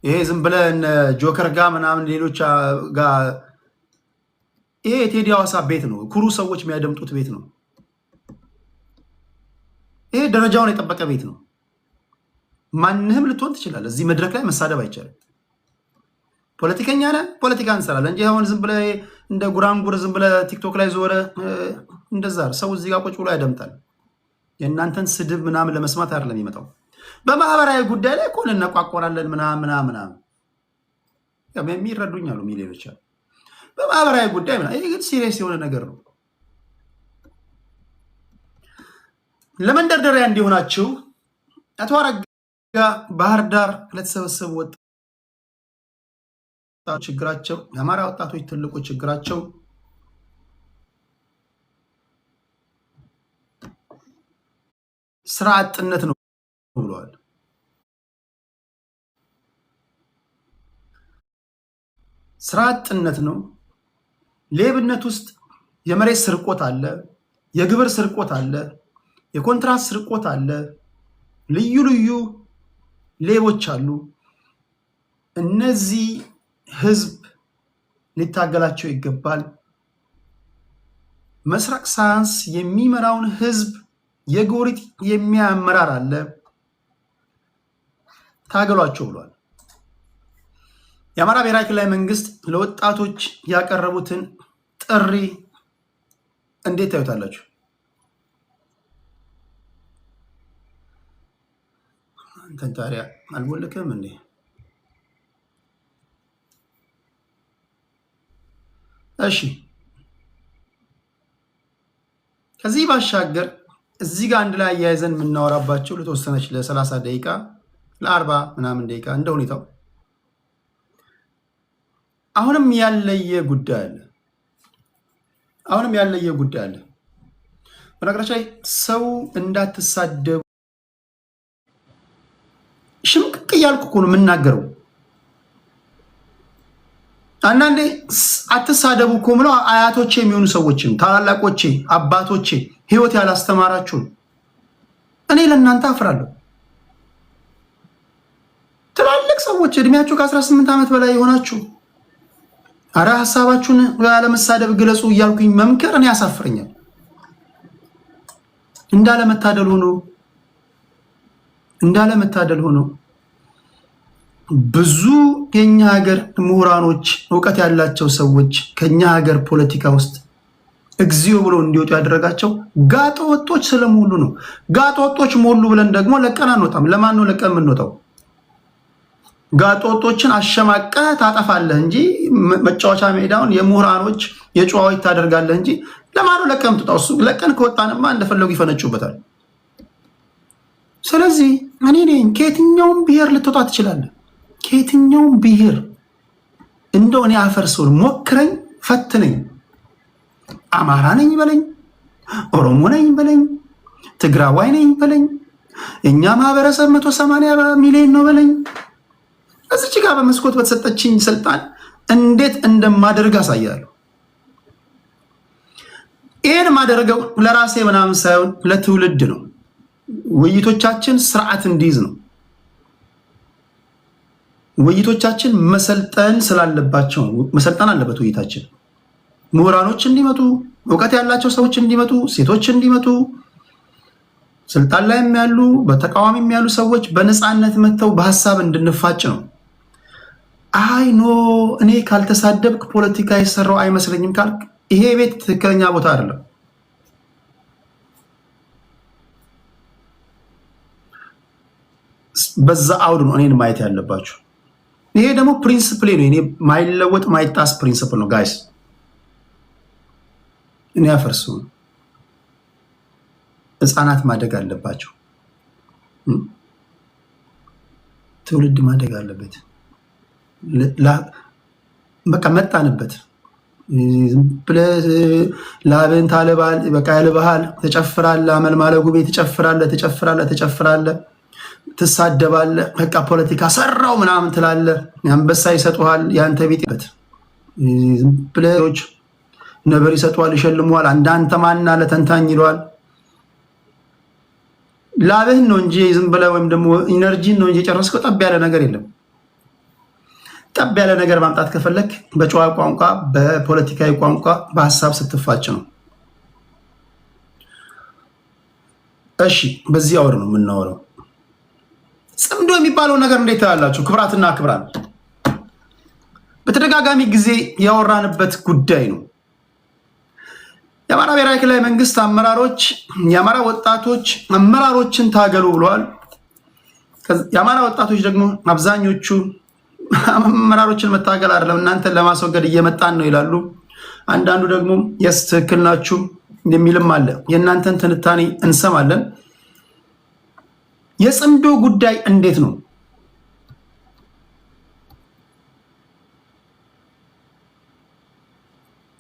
ይሄ ዝም ብለህ እነ ጆከር ጋር ምናምን ሌሎች ጋር ይሄ የቴዲ ሐዋሳ ቤት ነው፣ ኩሩ ሰዎች የሚያደምጡት ቤት ነው። ይሄ ደረጃውን የጠበቀ ቤት ነው። ማንንም ልትሆን ትችላለህ። እዚህ መድረክ ላይ መሳደብ አይቻልም። ፖለቲከኛ ነህ፣ ፖለቲካ እንሰራለን እንጂ አሁን ዝም ብለህ እንደ ጉራንጉር ዝም ብለህ ቲክቶክ ላይ ዞረ እንደዛ ሰው እዚህ ጋር ቁጭ ብሎ ያደምጣል። የእናንተን ስድብ ምናምን ለመስማት አይደለም የሚመጣው። በማህበራዊ ጉዳይ ላይ እኮ እንነቋቆራለን ምናምን የሚረዱኝ አሉ ሚሊዮኖች አሉ። በማህበራዊ ጉዳይ ምናምን ይሄ ግን ሲሪየስ የሆነ ነገር ነው። ለመንደርደሪያ እንዲሆናችሁ አቶ አረጋ ባህር ዳር ለተሰበሰቡ ወጣቶች ችግራቸው የአማራ ወጣቶች ትልቁ ችግራቸው ስራ አጥነት ነው ብለዋል። ስራ አጥነት ነው። ሌብነት ውስጥ የመሬት ስርቆት አለ፣ የግብር ስርቆት አለ፣ የኮንትራት ስርቆት አለ፣ ልዩ ልዩ ሌቦች አሉ። እነዚህ ህዝብ ሊታገላቸው ይገባል። መስራቅ ሳያንስ የሚመራውን ህዝብ የጎሪጥ የሚያመራር አለ፣ ታገሏቸው ብሏል። የአማራ ብሔራዊ ክልላዊ መንግስት ለወጣቶች ያቀረቡትን ጥሪ እንዴት ታዩታላችሁ? አንተን ታዲያ አልቦለከም እንዴ? እሺ ከዚህ ባሻገር እዚህ ጋር አንድ ላይ አያይዘን የምናወራባቸው ለተወሰነች ለ30 ደቂቃ ለ40 ምናምን ደቂቃ እንደ ሁኔታው አሁንም ያለየ ጉዳይ አለ። በነገራችን ላይ ሰው እንዳትሳደቡ ሽምቅቅ እያልኩ እኮ ነው የምናገረው። አንዳንዴ አትሳደቡ እኮ ምለው አያቶቼ የሚሆኑ ሰዎችም ታላላቆቼ አባቶቼ ህይወት ያላስተማራችሁን እኔ ለእናንተ አፍራለሁ። ትላልቅ ሰዎች እድሜያችሁ ከ18 ዓመት በላይ የሆናችሁ አረ ሀሳባችሁን ያለመሳደብ ግለጹ እያልኩኝ መምከር እኔ ያሳፍረኛል። እንዳለመታደል ሆኖ ብዙ የኛ ሀገር ምሁራኖች እውቀት ያላቸው ሰዎች ከኛ ሀገር ፖለቲካ ውስጥ እግዚኦ ብሎ እንዲወጡ ያደረጋቸው ጋጠ ወጦች ስለሞሉ ነው። ጋጠ ወጦች ሞሉ ብለን ደግሞ ለቀን አንወጣም። ለማን ነው ለቀን የምንወጣው? ጋጠ ወጦችን አሸማቀህ ታጠፋለህ እንጂ መጫወቻ ሜዳውን የምሁራኖች የጨዋዎች ታደርጋለህ እንጂ ለማን ነው ለቀን የምትወጣው? እሱ ለቀን ከወጣንማ እንደፈለጉ ይፈነጩበታል። ስለዚህ እኔ ነኝ ከየትኛውም ብሔር ልትወጣ ትችላለህ። ከየትኛውም ብሔር እንደው እኔ አፈርሰውን ሞክረኝ፣ ፈትነኝ። አማራ ነኝ በለኝ፣ ኦሮሞ ነኝ በለኝ፣ ትግራዋይ ነኝ በለኝ፣ እኛ ማህበረሰብ 180 ሚሊዮን ነው በለኝ። እዚች ጋር በመስኮት በተሰጠችኝ ስልጣን እንዴት እንደማደርግ አሳያለሁ። ይሄን ማደረገው ለራሴ ምናምን ሳይሆን ለትውልድ ነው። ውይይቶቻችን ስርዓት እንዲይዝ ነው። ውይይቶቻችን መሰልጠን ስላለባቸው መሰልጠን አለበት። ውይይታችን ምሁራኖች እንዲመጡ፣ እውቀት ያላቸው ሰዎች እንዲመጡ፣ ሴቶች እንዲመጡ፣ ስልጣን ላይ ያሉ በተቃዋሚ ያሉ ሰዎች በነፃነት መጥተው በሐሳብ እንድንፋጭ ነው። አይ ኖ እኔ ካልተሳደብክ ፖለቲካ የሰራው አይመስለኝም ካልክ ይሄ ቤት ትክክለኛ ቦታ አይደለም። በዛ አውድ ነው እኔን ማየት ያለባችሁ። ይሄ ደግሞ ፕሪንሲፕል ነው። እኔ ማይለወጥ ማይጣስ ፕሪንሲፕል ነው ጋይስ። እኔ አፈርሱ ህፃናት ማደግ አለባቸው። ትውልድ ማደግ አለበት። በቃ መጣንበት። ላብን ታለባል በቃ ያልባሃል ተጨፍራለህ፣ አመልማለ ጉቤ ትጨፍራለህ፣ ትሳደባለህ። በቃ ፖለቲካ ሰራው ምናምን ትላለህ። አንበሳ ይሰጡሃል ያንተ ቤት ብለዎች ነበር ይሰጡሃል፣ ይሸልሙሃል። አንዳንተ ማና ለተንታኝ ይለዋል። ላብህን ነው እንጂ ዝም ብለህ ወይም ደግሞ ኢነርጂን ነው እንጂ የጨረስከው ጠብ ያለ ነገር የለም። ጠብ ያለ ነገር ማምጣት ከፈለክ በጨዋ ቋንቋ፣ በፖለቲካዊ ቋንቋ፣ በሐሳብ ስትፋጭ ነው። እሺ በዚህ አውር ነው የምናወራው። ጽምዶ የሚባለው ነገር እንዴት ታያላችሁ? ክብራትና ክብራን በተደጋጋሚ ጊዜ ያወራንበት ጉዳይ ነው። የአማራ ብሔራዊ ክልላዊ መንግስት አመራሮች የአማራ ወጣቶች አመራሮችን ታገሉ ብለዋል። የአማራ ወጣቶች ደግሞ አብዛኞቹ አመራሮችን መታገል አይደለም እናንተን ለማስወገድ እየመጣን ነው ይላሉ። አንዳንዱ ደግሞ የስ ትክክል ናችሁ የሚልም አለ። የእናንተን ትንታኔ እንሰማለን። የጽምዶ ጉዳይ እንዴት ነው?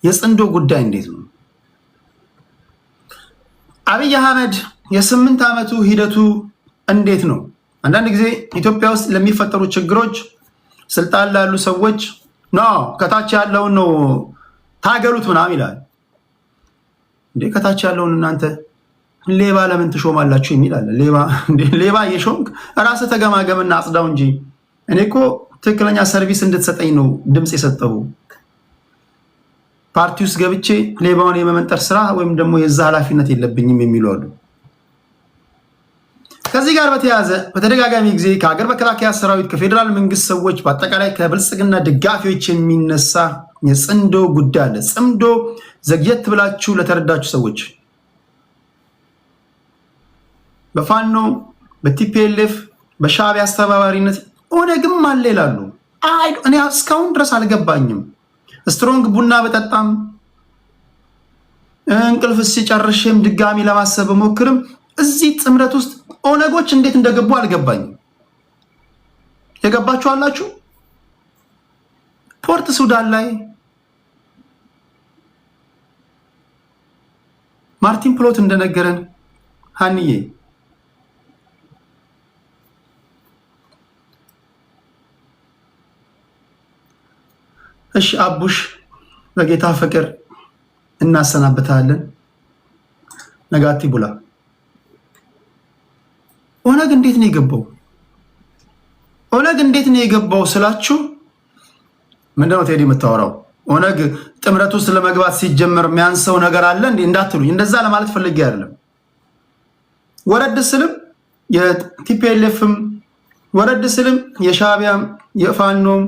የጽምዶ ጉዳይ እንዴት ነው? አብይ አህመድ የ8 ዓመቱ ሂደቱ እንዴት ነው? አንዳንድ ጊዜ ኢትዮጵያ ውስጥ ለሚፈጠሩ ችግሮች ስልጣን ላሉ ሰዎች ከታች ያለውን ነው ታገሉት ምናምን ይላል። እንዴ ከታች ያለውን እናንተ ሌባ ለምን ትሾማላችሁ የሚል አለ። ሌባ እየሾምክ ራስህ ተገማገምና አጽዳው እንጂ እኔ እኮ ትክክለኛ ሰርቪስ እንድትሰጠኝ ነው ድምፅ የሰጠው። ፓርቲ ውስጥ ገብቼ ሌባውን የመመንጠር ስራ ወይም ደግሞ የዛ ኃላፊነት የለብኝም የሚሉ አሉ። ከዚህ ጋር በተያያዘ በተደጋጋሚ ጊዜ ከሀገር መከላከያ ሰራዊት፣ ከፌዴራል መንግስት ሰዎች፣ በአጠቃላይ ከብልጽግና ደጋፊዎች የሚነሳ የጽምዶ ጉዳይ አለ። ጽምዶ ዘግየት ብላችሁ ለተረዳችሁ ሰዎች በፋኖ በቲፒኤልኤፍ በሻዕቢያ አስተባባሪነት ኦነግም አለ ይላሉ። እኔ እስካሁን ድረስ አልገባኝም። ስትሮንግ ቡና በጠጣም እንቅልፍ ሲጨርሽም ድጋሚ ለማሰብ ሞክርም እዚህ ጥምረት ውስጥ ኦነጎች እንዴት እንደገቡ አልገባኝም። የገባችሁ አላችሁ? ፖርት ሱዳን ላይ ማርቲን ፕሎት እንደነገረን ሀንዬ እሺ አቡሽ በጌታ ፍቅር እናሰናብታለን። ነጋቲ ቡላ ኦነግ እንዴት ነው የገባው? ኦነግ እንዴት ነው የገባው ስላችሁ ምንድነው ቴዲ የምታወራው? ኦነግ ጥምረት ውስጥ ለመግባት ሲጀመር የሚያንሰው ነገር አለ እንዴ እንዳትሉኝ፣ እንደዛ ለማለት ፈልጌ አይደለም። ወረድ ስልም የቲፒኤልኤፍም ወረድ ስልም የሻዕቢያም የፋኖም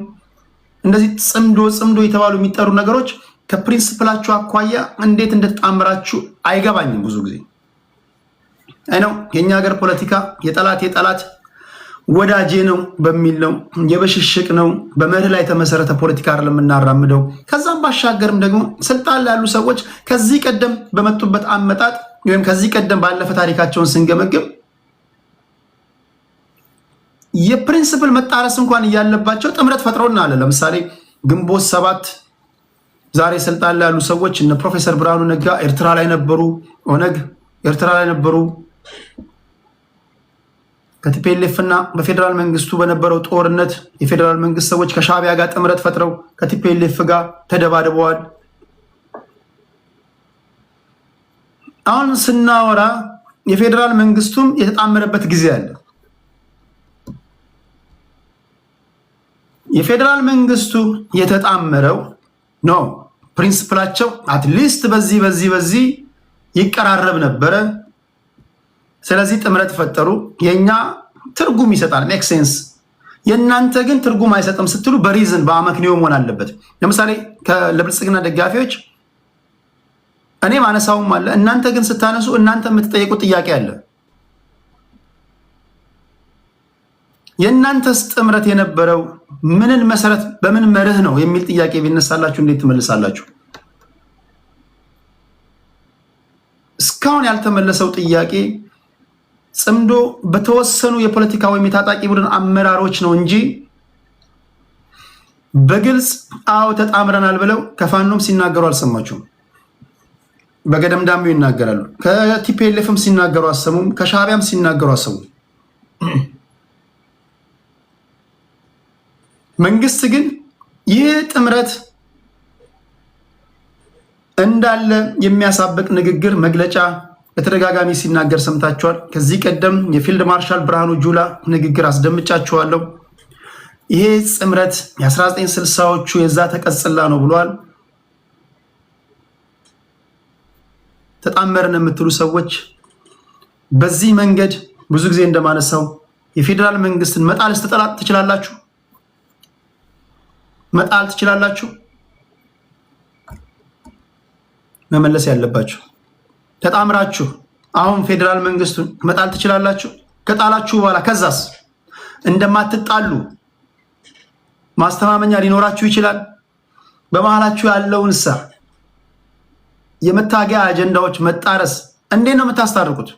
እንደዚህ ጽምዶ የተባሉ የሚጠሩ ነገሮች ከፕሪንሲፕላችሁ አኳያ እንዴት እንደተጣመራችሁ አይገባኝም። ብዙ ጊዜ አይ ነው የኛ ሀገር ፖለቲካ የጠላት ወዳጄ ነው በሚል ነው፣ የበሽሽቅ ነው፣ በመርህ ላይ የተመሰረተ ፖለቲካ አይደለም የምናራምደው። ከዛም ባሻገርም ደግሞ ስልጣን ላይ ያሉ ሰዎች ከዚህ ቀደም በመጡበት አመጣጥ ወይም ከዚህ ቀደም ባለፈ ታሪካቸውን ስንገመግም የፕሪንሲፕል መጣረስ እንኳን እያለባቸው ጥምረት ፈጥረውና አለ። ለምሳሌ ግንቦት 7 ዛሬ ስልጣን ላይ ያሉ ሰዎች እነ ፕሮፌሰር ብርሃኑ ነጋ ኤርትራ ላይ ነበሩ፣ ኦነግ ኤርትራ ላይ ነበሩ። ከቲፒኤልኤፍ እና በፌዴራል መንግስቱ በነበረው ጦርነት የፌዴራል መንግስት ሰዎች ከሻዕቢያ ጋር ጥምረት ፈጥረው ከቲፒኤልኤፍ ጋር ተደባድበዋል። አሁን ስናወራ የፌዴራል መንግስቱም የተጣመረበት ጊዜ አለ። የፌዴራል መንግስቱ የተጣመረው ነው ፕሪንሲፕላቸው አትሊስት በዚህ ይቀራረብ ነበረ። ስለዚህ ጥምረት ፈጠሩ። የኛ ትርጉም ይሰጣል ሜክ ሴንስ። የእናንተ ግን ትርጉም አይሰጥም ስትሉ በሪዝን በአመክንዮ መሆን አለበት። ለምሳሌ ለብልጽግና ደጋፊዎች እኔ ማነሳውም አለ፣ እናንተ ግን ስታነሱ እናንተ የምትጠየቁት ጥያቄ አለ። የእናንተስ ጥምረት የነበረው ምንን መሰረት በምን መርህ ነው የሚል ጥያቄ ቢነሳላችሁ እንዴት ትመልሳላችሁ? እስካሁን ያልተመለሰው ጥያቄ ጽምዶ በተወሰኑ የፖለቲካ ወይም የታጣቂ ቡድን አመራሮች ነው እንጂ በግልጽ አው ተጣምረናል ብለው ከፋኖም ሲናገሩ አልሰማችሁም። በገደምዳሚው ይናገራሉ። ከቲፒኤልኤፍም ሲናገሩ አሰሙም። ከሻዕቢያም ሲናገሩ አሰሙም። መንግስት ግን ይህ ጥምረት እንዳለ የሚያሳብቅ ንግግር መግለጫ በተደጋጋሚ ሲናገር ሰምታችኋል። ከዚህ ቀደም የፊልድ ማርሻል ብርሃኑ ጁላ ንግግር አስደምጫችኋለሁ። ይሄ ጥምረት የ1960ዎቹ የዛ ተቀጽላ ነው ብሏል። ተጣመርን የምትሉ ሰዎች በዚህ መንገድ ብዙ ጊዜ እንደማነሳው የፌዴራል መንግስትን መጣል ትችላላችሁ፣ መጣል ትችላላችሁ። መመለስ ያለባችሁ ተጣምራችሁ አሁን ፌዴራል መንግስቱን መጣል ትችላላችሁ። ከጣላችሁ በኋላ ከዛስ እንደማትጣሉ ማስተማመኛ ሊኖራችሁ ይችላል። በመሃላችሁ ያለውን የመታገያ አጀንዳዎች መጣረስ እንዴት ነው የምታስታርቁት?